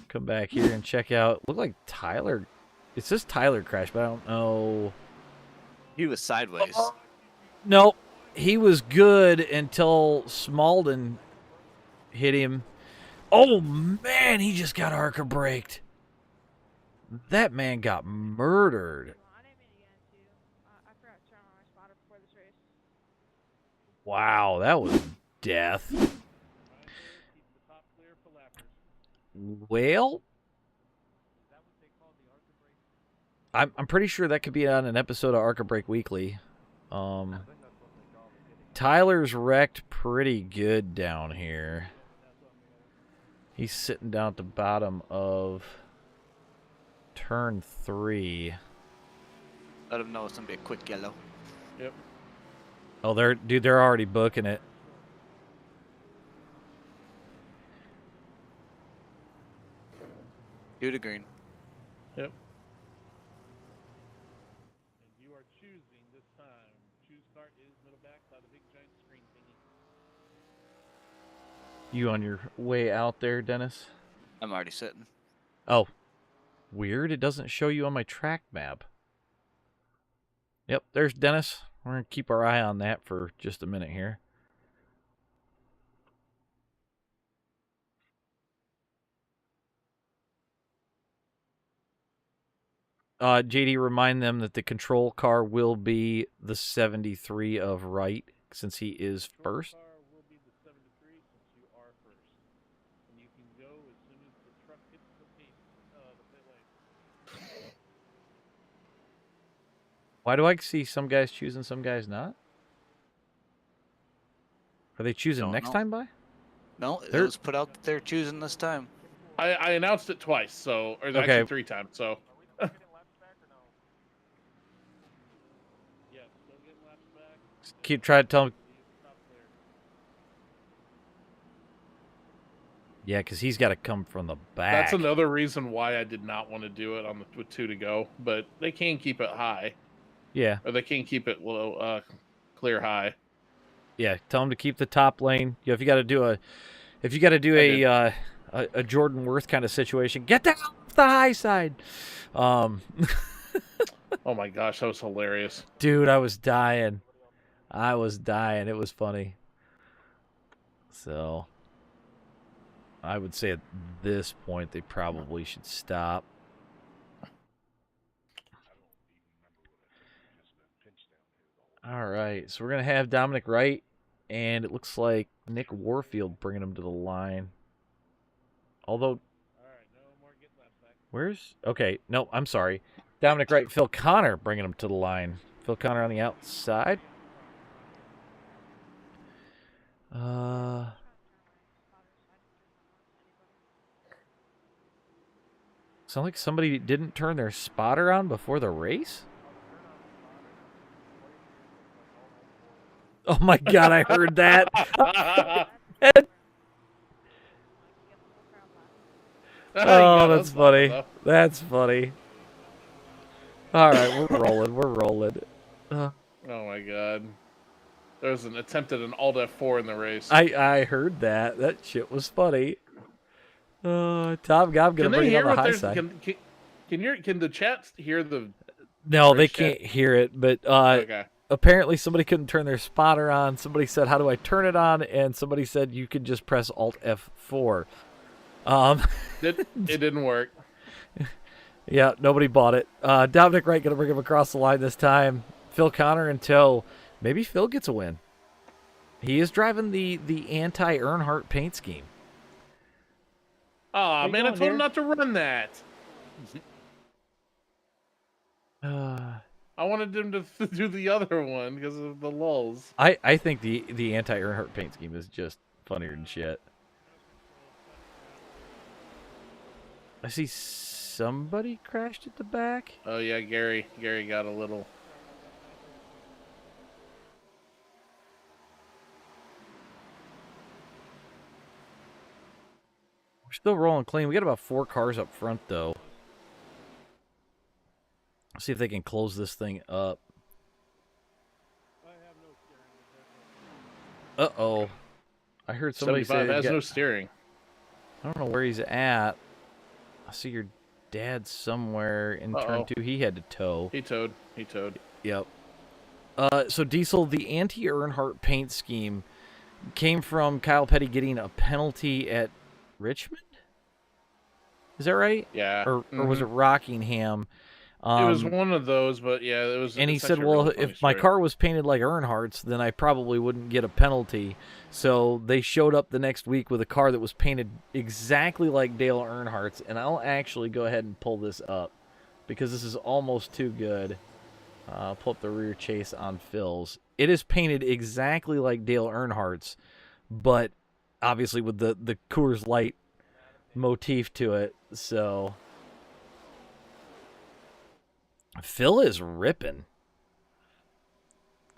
Come back here and check out. Look like Tyler. It says Tyler crashed, but I don't know.
He was sideways.
Nope. He was good until Smalden hit him. Oh, man, he just got Arca braked. That man got murdered. Wow, that was death. Well, I'm pretty sure that could be on an episode of Arca Break Weekly. Tyler's wrecked pretty good down here. He's sitting down at the bottom of turn 3.
Let him know it's gonna be a quick yellow.
Yep.
Oh, they're already booking it.
Due to green.
Yep.
And you are choosing this time. Choose start is middle back by the big giant screen thingy.
You on your way out there, Dennis?
I'm already sitting.
Oh, weird. It doesn't show you on my track map. Yep, there's Dennis. We're going to keep our eye on that for just a minute here. JD, remind them that the control car will be the 73 of Wright, since he is first.
Car will be the 73 since you are first. And you can go as soon as the truck hits the pit lane.
Why do I see some guys choosing, some guys not? Are they choosing next time by?
No, it was put out that they're choosing this time.
I announced it twice, so or
Okay.
actually 3 times. So.
Keep trying to tell him. Yeah, because he's got to come from the back.
That's another reason why I did not want to do it with 2 to go. But they can keep it high.
Yeah.
Or they can keep it low, clear high.
Yeah, tell him to keep the top lane. If you got to do a Jordan Worth kind of situation, get down off the high side.
Oh my gosh, that was hilarious.
Dude, I was dying. It was funny. So, I would say at this point they probably should stop. All right, so we're going to have Dominic Wright, and it looks like Nick Warfield bringing him to the line. Although, okay, no, I'm sorry. Dominic Wright, Phil Connor bringing him to the line. Phil Connor on the outside. Sound like somebody didn't turn their spotter on before the race? Oh my God, I heard that. Oh, that's funny. That's funny. All right, we're rolling. We're rolling.
Oh my God. There was an attempt at an Alt F4 in the race.
I heard that. That shit was funny. Tom, I'm going to bring it on the high side.
Can the chat hear the...
No, they can't hear it, but
okay.
Apparently somebody couldn't turn their spotter on. Somebody said, how do I turn it on? And somebody said you could just press Alt F4.
It didn't work.
Yeah, nobody bought it. Dominic Wright going to bring him across the line this time. Phil Connor in tow. Maybe Phil gets a win. He is driving the anti-Earnhardt paint scheme.
Oh, man, I told him not to run that. I wanted him to do the other one because of the lulls.
I think the anti-Earnhardt paint scheme is just funnier than shit. I see somebody crashed at the back.
Oh, yeah, Gary got a little...
We're still rolling clean. We got about 4 cars up front, though. See if they can close this thing up. Uh-oh. I heard somebody say...
75 has no steering.
I don't know where he's at. I see your dad somewhere in turn 2. He had to tow.
He towed.
Yep. So, Diesel, the anti-Earnhardt paint scheme came from Kyle Petty getting a penalty at Richmond? Is that right?
Yeah.
Or was it Rockingham?
It was one of those, but yeah, it was.
And he said, well, if my car was painted like Earnhardt's, then I probably wouldn't get a penalty. So they showed up the next week with a car that was painted exactly like Dale Earnhardt's. And I'll actually go ahead and pull this up because this is almost too good. I'll pull up the rear chase on Phil's. It is painted exactly like Dale Earnhardt's, but obviously with the Coors Light motif to it. So Phil is ripping.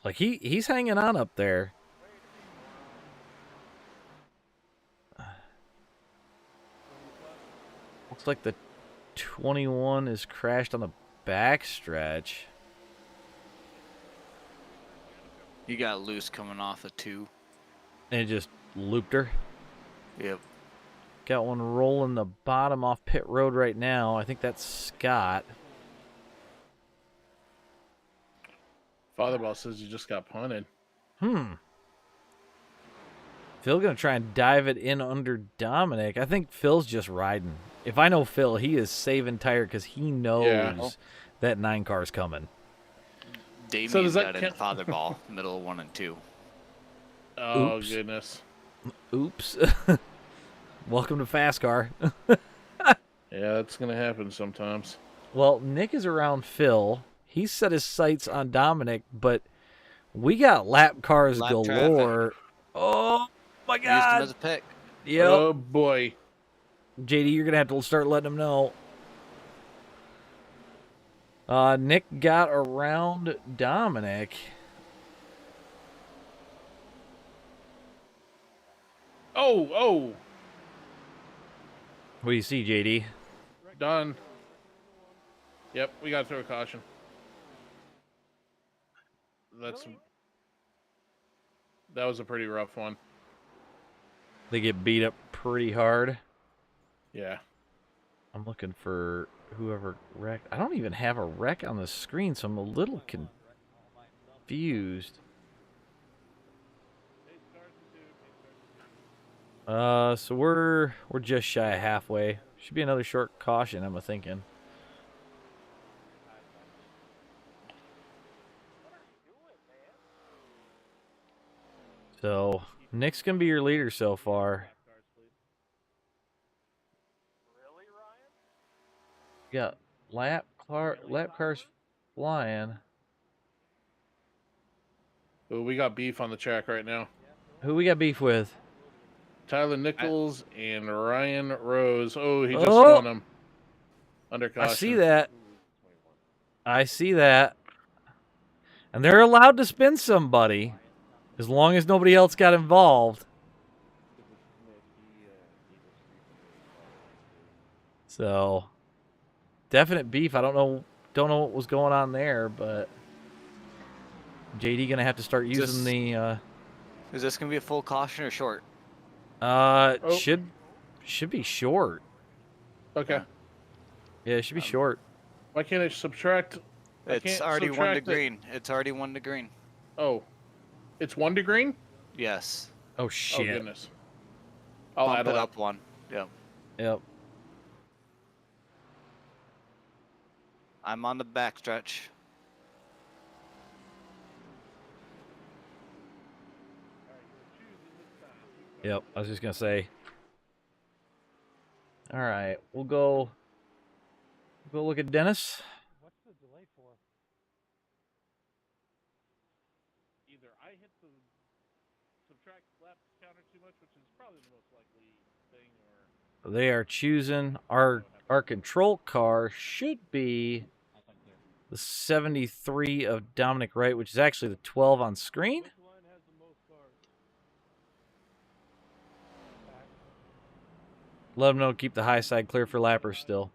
Like he's hanging on up there. Looks like the 21 is crashed on the backstretch.
You got loose coming off of 2.
And it just looped her.
Yep.
Got one rolling the bottom off pit road right now. I think that's Scott.
Fatherball says you just got punted.
Phil gonna try and dive it in under Dominic. I think Phil's just riding. If I know Phil, he is saving tire because he knows that 9 car's coming.
Damian got in Fatherball, middle of 1 and 2.
Oh,
Oops.
Goodness.
Oops. Welcome to FASCAR.
Yeah, that's going to happen sometimes.
Well, Nick is around Phil. He set his sights on Dominic, but we got lap cars galore.
Traffic.
Oh, my God.
Used him as a pick.
Yep.
Oh, boy.
JD, you're going to have to start letting him know. Nick got around Dominic.
Oh.
What do you see, JD?
Done. Yep, we got to throw a caution. That was a pretty rough one.
They get beat up pretty hard.
Yeah.
I'm looking for whoever wrecked. I don't even have a wreck on the screen, so I'm a little confused. So we're just shy of halfway. Should be another short caution, I'm thinking. So Nick's gonna be your leader so far. Got lap cars flying.
Well, we got beef on the track right now.
Who we got beef with?
Tyler Nichols and Ryan Rose. Oh, he just won him. Under caution.
I see that. I see that. And they're allowed to spin somebody as long as nobody else got involved. So, definite beef. I don't know what was going on there, but JD gonna have to start using the.
Is this gonna be a full caution or short?
Should be short.
Okay.
Yeah, it should be short.
Why can't I subtract?
It's already 1 to green. It's already 1 to green.
Oh, it's 1 to green?
Yes.
Oh shit.
Oh goodness. I'll
Bump
add
it
it
up 1. Yep.
Yep.
I'm on the back stretch.
Yep, I was just gonna say. All right, we'll go look at Dennis.
What's the delay for? Either I hit the subtract lap counter too much, which is probably the most likely thing, or
They are choosing our control car should be the 73 of Dominic Wright, which is actually the 12 on screen.
which line has the most cars?
Let them know to keep the high side clear for lappers still.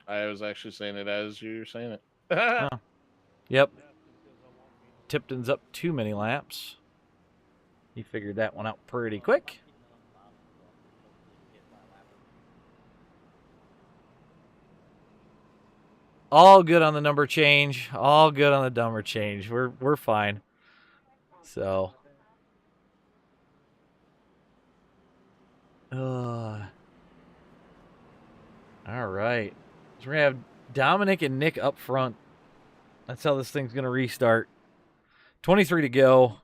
I was actually saying it as you were saying it.
Oh. Yep. Tipton's up too many laps. He figured that one out pretty quick. All good on the number change. All good on the number change. We're fine. So. All right. So we're gonna have Dominic and Nick up front. That's how this thing's gonna restart. 23 to go.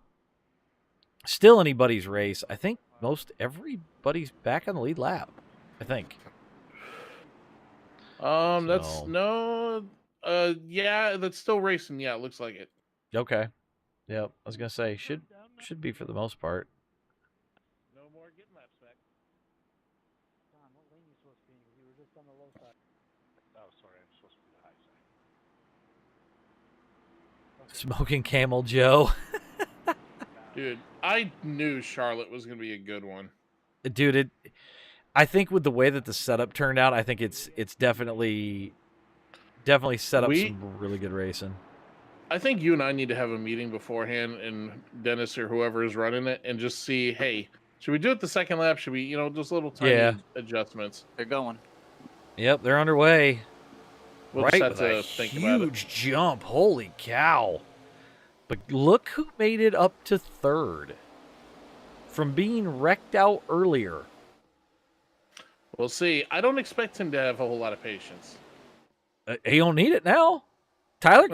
Still anybody's race. I think most everybody's back on the lead lap. I think.
That's no. Yeah, that's still racing. Yeah, it looks like it.
Okay. Yep. I was gonna say should be for the most part.
No more getting laps back.
Don, what lane you supposed to be in? You were just on the low side.
Oh, sorry, I'm supposed to be the high side.
Smoking Camel Joe.
Dude, I knew Charlotte was gonna be a good one.
Dude, I think with the way that the setup turned out, I think it's definitely set up some really good racing.
I think you and I need to have a meeting beforehand, and Dennis or whoever is running it, and just see, hey, should we do it the second lap? Should we, just little tiny adjustments?
They're going.
Yep, they're underway.
We'll
right,
just have
with
to
a
think about it.
huge jump. Holy cow. But look who made it up to third from being wrecked out earlier.
We'll see. I don't expect him to have a whole lot of patience.
He don't need it now. Tyler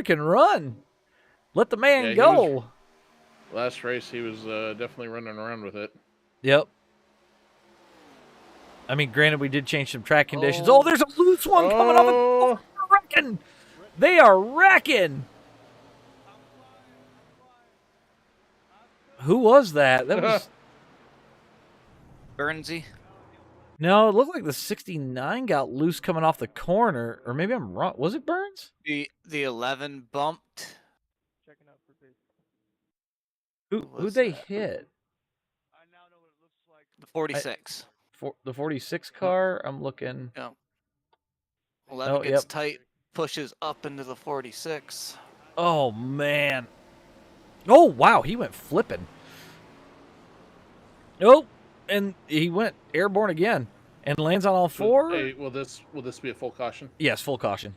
can run. Let the man go.
Last race, he was definitely running around with it.
Yep. I mean, granted, we did change some track conditions. Oh, there's a loose one coming up. Oh, they're wrecking. They are wrecking. Who was that? That was
Burnsy.
No, it looked like the 69 got loose coming off the corner, or maybe I'm wrong. Was it Burns?
The 11 bumped.
Checking out for
Who'd they hit?
I now know what it looks like.
The 46.
The 46 car. I'm looking.
Yeah. 11 gets tight, pushes up into the 46.
Oh man. Oh wow, he went flipping. Nope. And he went airborne again and lands on all four.
Hey, will this be a full caution?
Yes, full caution.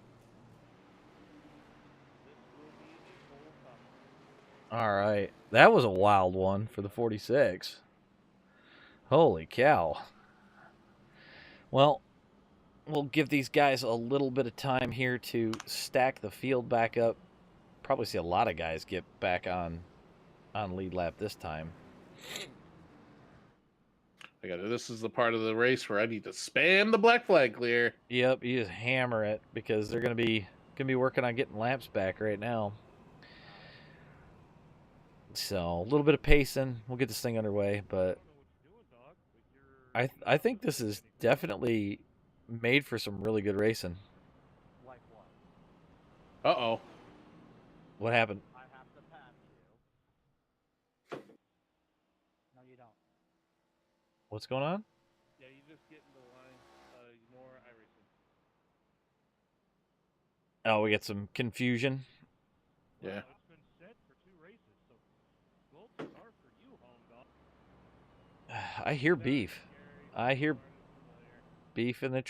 All right. That was a wild one for the 46. Holy cow. Well, we'll give these guys a little bit of time here to stack the field back up. Probably see a lot of guys get back on lead lap this time.
This is the part of the race where I need to spam the black flag clear.
Yep, you just hammer it because they're gonna be working on getting laps back right now. So a little bit of pacing, we'll get this thing underway. But I think this is definitely made for some really good racing.
Uh-oh.
What happened?
I have to pass you. No, you don't.
What's going on?
Yeah, you just get in the line. More iRacing.
Oh, we get some confusion.
Yeah.
It's been set for 2 races, so gold star for you, home dog.
I hear beef. I hear beef in the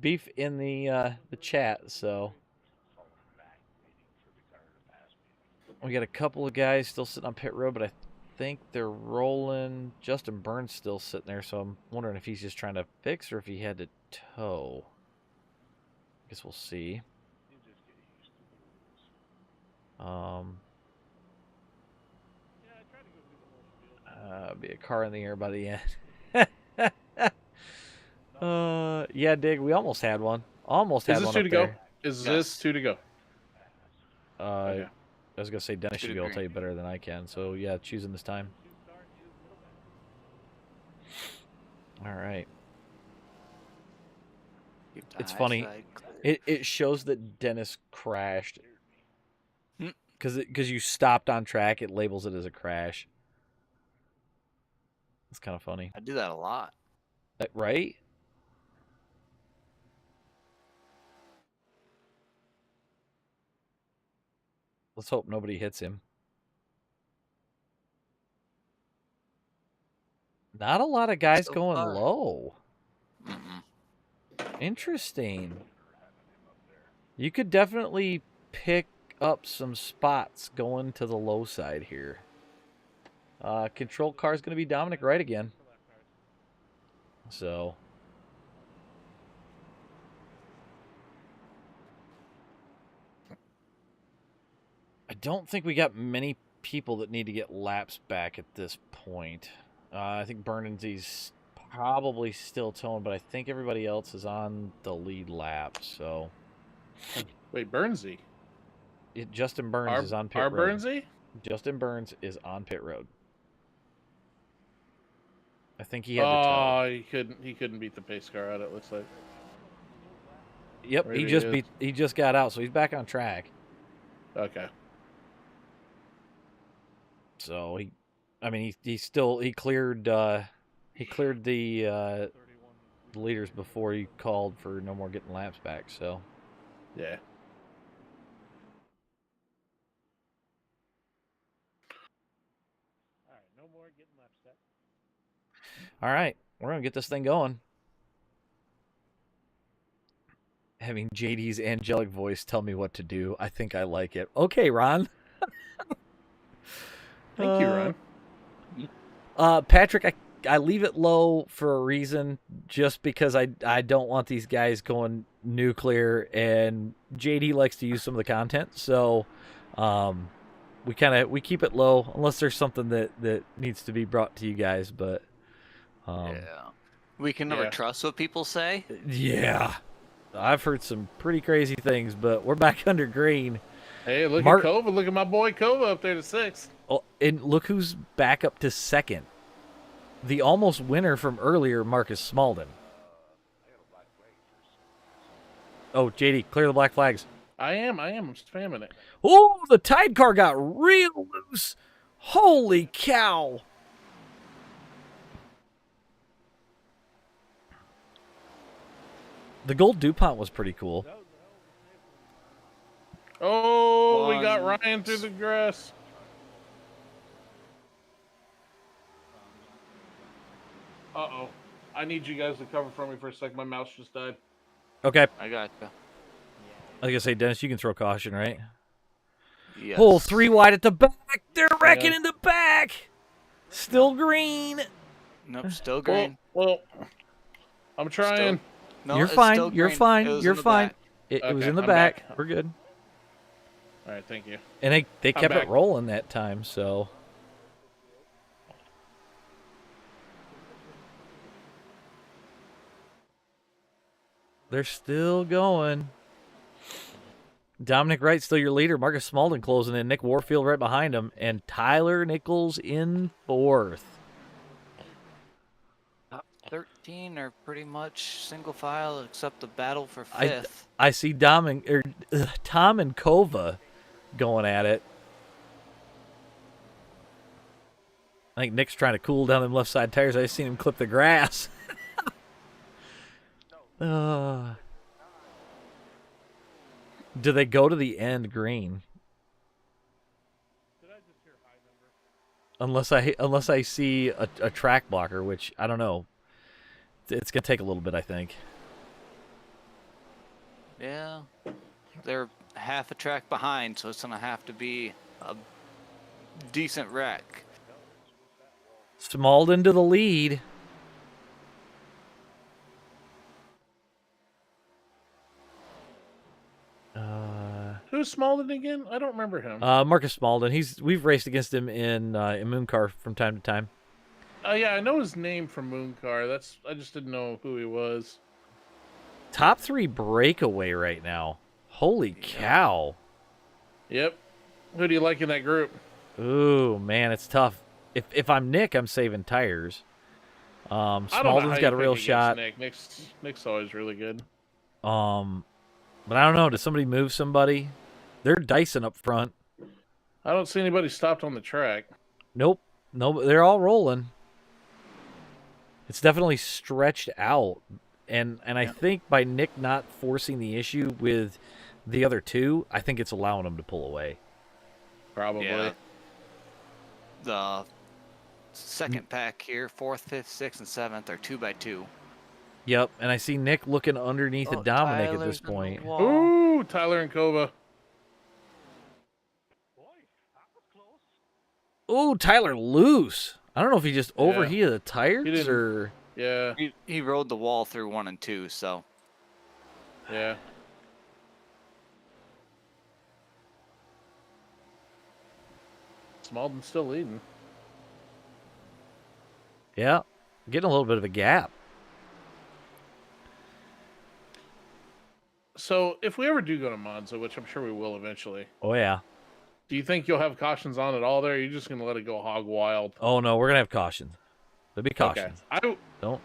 beef in the chat. So we got a couple of guys still sitting on pit road, but I think they're rolling. Justin Burns still sitting there, so I'm wondering if he's just trying to fix or if he had to tow. I guess we'll see. Be a car in the air by the end. Yeah, Dig, we almost had one. Almost had one.
Is this 2 to go? Is this 2 to go?
Okay. I was gonna say Dennis should be able to tell you better than I can. So yeah, choosing this time. All right. It's funny. It shows that Dennis crashed because you stopped on track. It labels it as a crash. It's kind of funny.
I do that a lot.
Right? Let's hope nobody hits him. Not a lot of guys going low. Interesting. You could definitely pick up some spots going to the low side here. Control car is going to be Dominic Wright again. So... I don't think we got many people that need to get laps back at this point. I think Burnensy's probably still towing, but I think everybody else is on the lead lap. So,
wait, Burnsy?
Justin Burns is on pit road.
Burnsy?
Justin Burns is on pit road. I think he had to tow.
Oh, he couldn't beat the pace car out. It looks like.
Yep, he just got out, so he's back on track.
Okay.
So he cleared the leaders before he called for no more getting laps back. So
yeah.
All right, no more getting laps back.
All right, we're gonna get this thing going. Having JD's angelic voice tell me what to do, I think I like it. Okay, Ron.
Thank you, Ron.
Patrick, I leave it low for a reason, just because I don't want these guys going nuclear, and JD likes to use some of the content, so we keep it low unless there's something that needs to be brought to you guys. But
yeah, we can never trust what people say.
Yeah, I've heard some pretty crazy things, but we're back under green.
Hey, look at Kova. Look at my boy Kova up there to 6th.
Oh, and look who's back up to 2nd. The almost winner from earlier, Marcus Smalden. Oh, JD, clear the black flags.
I am. I'm spamming it.
Oh, the Tide car got real loose. Holy cow. The gold DuPont was pretty cool.
Oh, we got Ryan through the grass. Uh-oh. I need you guys to cover for me for a sec. My mouse just died.
Okay.
I got you.
I was going to say, Dennis, you can throw caution, right?
Yes.
Oh, 3 wide at the back. They're wrecking in the back. Still green.
Nope, still green.
Well, I'm trying.
No,
you're fine. You're fine. You're fine. It was in the back. We're good.
All right, thank you.
And they kept it rolling that time, so... They're still going. Dominic Wright still your leader. Marcus Smalden closing in. Nick Warfield right behind him. And Tyler Nichols in 4th.
Top 13 are pretty much single file except the battle for 5th.
I see Tom and Kova going at it. I think Nick's trying to cool down them left side tires. I just seen him clip the grass. Do they go to the end green?
Did I just hear high number?
Unless I see a track blocker, which I don't know. It's gonna take a little bit, I think.
Yeah, they're half a track behind, so it's gonna have to be a decent wreck.
Smalden to the lead.
Who's Smalden again? I don't remember him.
Marcus Smalden. We've raced against him in Mooncar from time to time.
Yeah, I know his name from Mooncar. I just didn't know who he was.
Top 3 breakaway right now. Holy cow.
Yep. Who do you like in that group?
Ooh, man, it's tough. If I'm Nick, I'm saving tires. Smalden's got a real shot.
Nick's always really good.
But I don't know. Does somebody move somebody? They're dicing up front.
I don't see anybody stopped on the track.
Nope. No, they're all rolling. It's definitely stretched out, and I think by Nick not forcing the issue with the other two, I think it's allowing him to pull away.
Probably.
Yeah. The second pack here, 4th, 5th, 6th, and 7th are 2x2.
Yep, and I see Nick looking underneath of Dominic at this point.
Ooh, Tyler and Kova.
Ooh, Tyler loose. I don't know if he just overheated the tires or...
Yeah.
He rode the wall through 1 and 2, so...
Yeah. Smalden's still leading.
Yeah, getting a little bit of a gap.
So, if we ever do go to Monza, which I'm sure we will eventually.
Oh, yeah.
Do you think you'll have cautions on at all there? Or are you just going to let it go hog wild?
Oh, no, we're going to have cautions. There'll be cautions.
Okay.
Don't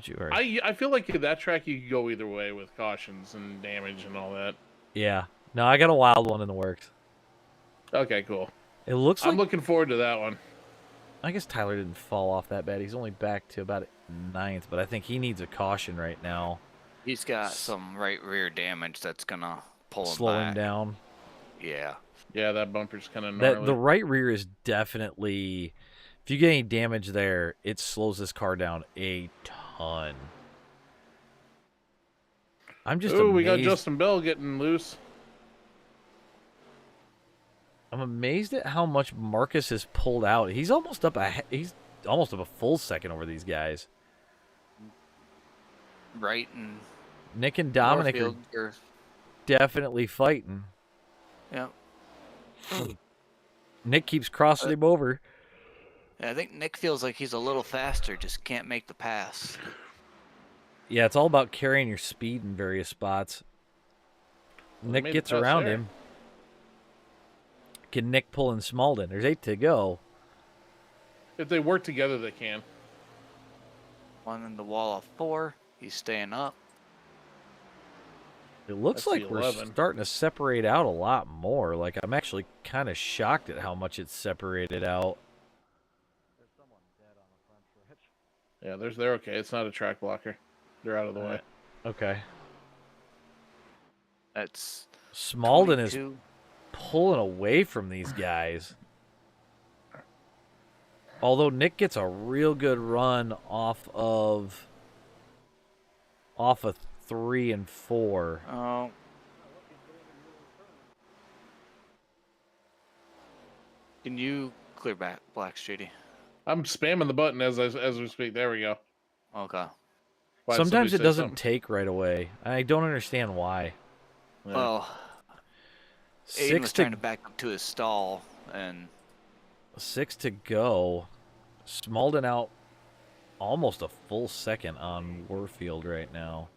you worry.
I feel like that track you could go either way with cautions and damage and all that.
Yeah. No, I got a wild one in the works.
Okay, cool.
It looks like...
I'm looking forward to that one.
I guess Tyler didn't fall off that bad. He's only back to about 9th, but I think he needs a caution right now.
He's got some right rear damage that's going to pull him
Slow
back.
him down.
Yeah.
Yeah, that bumper's kind of gnarly.
The right rear is definitely... If you get any damage there, it slows this car down a ton. I'm just amazed.
We got Justin Bell getting loose.
I'm amazed at how much Marcus has pulled out. He's almost up a full second over these guys.
Right, and
Nick and Dominic are definitely fighting.
Yeah.
Nick keeps crossing him over.
Yeah, I think Nick feels like he's a little faster, just can't make the pass.
Yeah, it's all about carrying your speed in various spots. Nick gets around him. Can Nick pull in Smalden? There's 8 to go.
If they work together, they can.
1 in the wall of 4. He's staying up.
It looks like we're starting to separate out a lot more. Like, I'm actually kind of shocked at how much it's separated out.
Yeah, they're okay. It's not a track blocker. They're out of the way.
Okay.
That's
Smalden
22.
is pulling away from these guys. Although Nick gets a real good run off of 3 and 4.
Oh. Can you clear back Black JD?
I'm spamming the button as we speak. There we go.
Okay.
Sometimes it doesn't take right away. I don't understand why.
Yeah.
Well, Aiden was trying to back up to his stall, and
6 to go. Smalden out almost a full second on Warfield right now.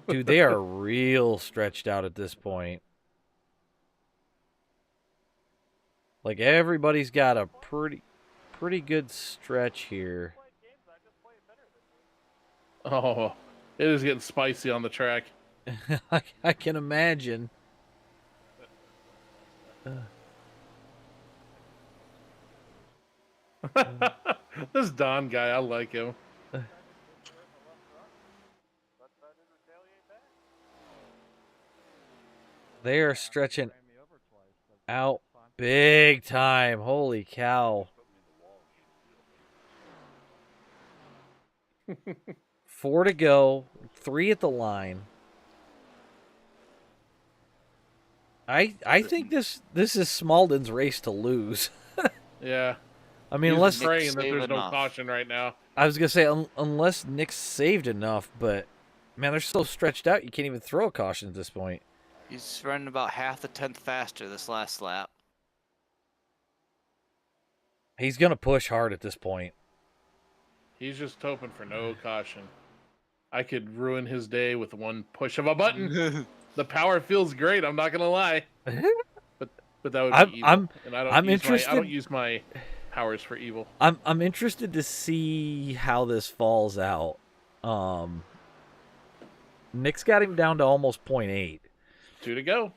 Dude, they are real stretched out at this point. Like, everybody's got a pretty good stretch here.
Oh, it is getting spicy on the track.
I can imagine.
This Don guy, I like him.
They are stretching out big time. Holy cow. 4 to go. 3 at the line. I think this is Smalden's race to lose.
Yeah.
I mean,
He's
unless
praying that there's no caution right now.
I was gonna say unless Nick's saved enough, but man, they're so stretched out you can't even throw a caution at this point.
he's running about half a tenth faster this last lap.
He's gonna push hard at this point.
He's just hoping for no caution. I could ruin his day with one push of a button. The power feels great. I'm not gonna lie, but that would be evil. And I don't use my powers for evil.
I'm interested to see how this falls out. Nick's got him down to almost 0.8.
2 to go.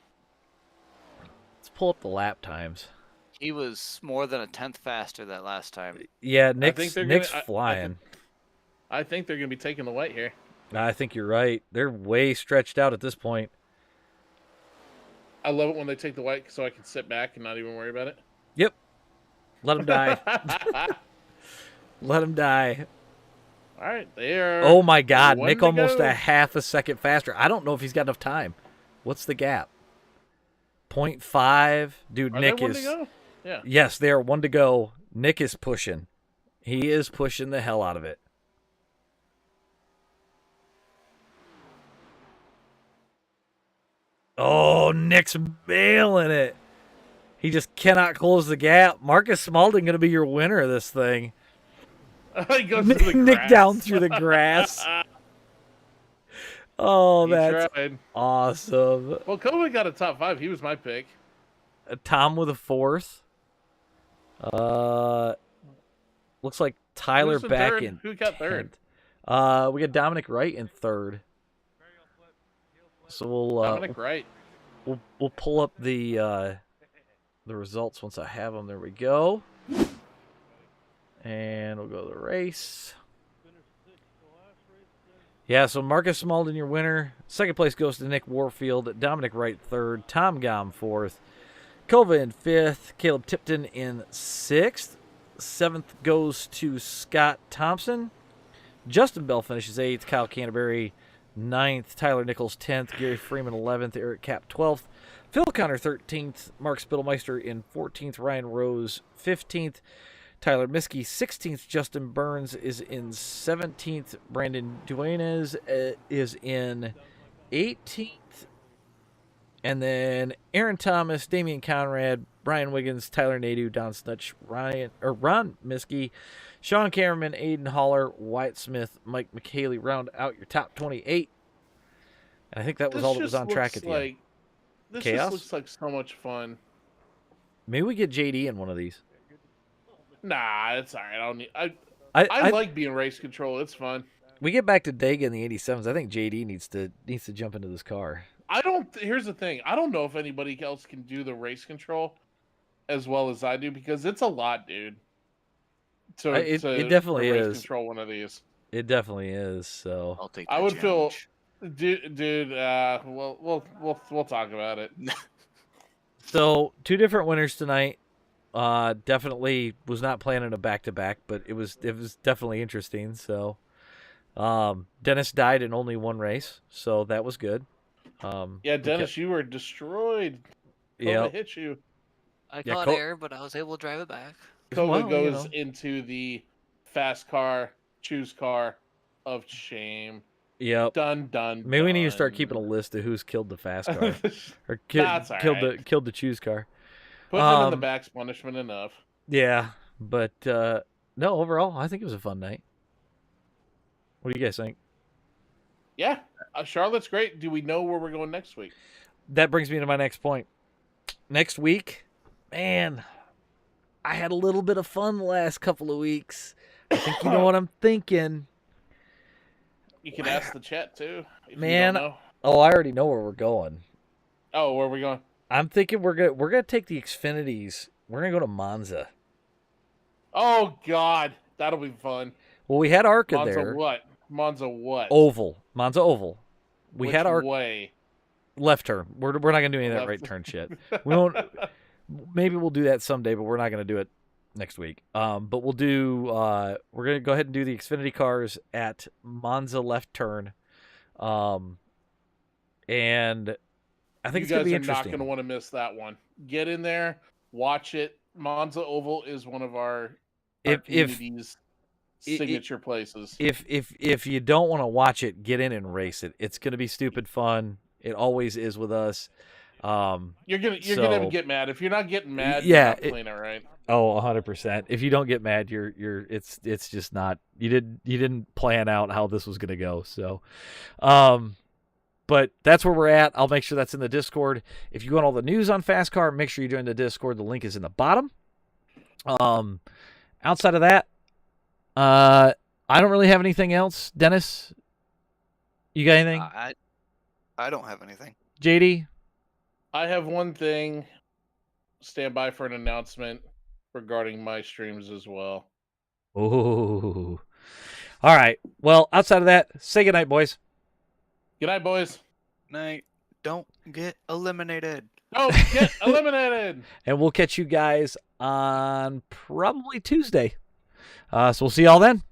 Let's pull up the lap times.
He was more than a tenth faster that last time.
Yeah, Nick's flying.
I think they're going to be taking the white here.
I think you're right. They're way stretched out at this point.
I love it when they take the white so I can sit back and not even worry about it.
Yep. Let him die. Let him die.
All right, there.
Oh my God, Nick almost a half a second faster. I don't know if he's got enough time. What's the gap? 0.5. Dude, Nick is.
Yeah.
Yes, they are 1 to go. Nick is pushing. He is pushing the hell out of it. Oh, Nick's bailing it. He just cannot close the gap. Marcus Smaldon going to be your winner of this thing.
He goes through the
Nick
grass.
down through the grass. Oh, that's awesome.
Well, Kobe got a top 5. He was my pick.
Tom with a 4th. Looks like Tyler
Who's in
back
third?
in.
Who got 3rd?
We got Dominic Wright in 3rd. So we'll
Dominic Wright.
We'll pull up the results once I have them. There we go. And we'll go to the race. Yeah, so Marcus Smaldon, your winner. 2nd place goes to Nick Warfield. Dominic Wright 3rd. Tom Gom 4th. Kova in 5th. Caleb Tipton in 6th. 7th goes to Scott Thompson. Justin Bell finishes 8th. Kyle Canterbury 9th. Tyler Nichols 10th. Gary Freeman 11th. Eric Kapp 12th. Phil Connor 13th. Mark Spittelmeister in 14th. Ryan Rose 15th. Tyler Miskey 16th. Justin Burns is in 17th. Brandon Duenas is in 18th. And then Aaron Thomas, Damian Conrad, Brian Wiggins, Tyler Nadu, Don Snutch, Ron Miskey, Sean Cameron, Aiden Holler, Wyatt Smith, Mike McHaley round out your top 28. And I think that was all that was on track at the end.
This
Chaos?
just looks like so much fun.
Maybe we get JD in one of these.
Nah, it's all right. I don't need. I like being race control. It's fun.
We get back to Dega in the 87s. I think JD needs to jump into this car.
I don't. Here's the thing. I don't know if anybody else can do the race control as well as I do because it's a lot, dude.
It definitely
race
is.
Control one of these.
It definitely is. So
I'll take that
I would
challenge.
dude. We'll talk about it.
So 2 different winners tonight. Definitely was not planning a back-to-back, but it was definitely interesting. So Dennis died in only 1 race, so that was good.
Yeah, Dennis, you were destroyed.
Yeah,
hit you.
I caught air, but I was able to drive it back.
Kobe goes into the FASCAR choose car of shame.
Yep.
Done.
Maybe we need to start keeping a list of who's killed the fast car or killed the choose car.
Put him in the back's punishment enough.
Yeah, but no. Overall, I think it was a fun night. What do you guys think?
Yeah, Charlotte's great. Do we know where we're going next week?
That brings me to my next point. Next week, man, I had a little bit of fun the last couple of weeks. I think you know what I'm thinking.
You can ask the chat too.
Man, I already know where we're going.
Oh, where are we going?
I'm thinking we're gonna take the Xfinities. We're gonna go to Monza.
Oh God, that'll be fun.
Well, we had ARCA
Monza
there.
Monza what?
Oval. Monza Oval.
Which had ARCA
way? Left turn. We're not gonna do any of that right turn shit. We won't. Maybe we'll do that someday, but we're not gonna do it next week. But we'll do. We're gonna go ahead and do the Xfinity cars at Monza left turn. And I think it's gonna be interesting.
You guys are not gonna want to miss that one. Get in there, watch it. Monza Oval is one of our community's signature places.
If you don't want to watch it, get in and race it. It's gonna be stupid fun. It always is with us.
You're gonna get mad if you're not getting mad.
Yeah,
you're not playing it right.
Oh, 100%. If you don't get mad, it's just not. You didn't plan out how this was gonna go. So, but that's where we're at. I'll make sure that's in the Discord. If you want all the news on FASCAR, make sure you join the Discord. The link is in the bottom. Outside of that, I don't really have anything else. Dennis, you got anything?
I don't have anything.
JD?
I have one thing. stand by for an announcement regarding my streams as well.
Oh. All right. Well, outside of that, say goodnight, boys.
Good night, boys.
Night. Don't get eliminated.
Don't get eliminated.
And we'll catch you guys on probably Tuesday. So we'll see y'all then.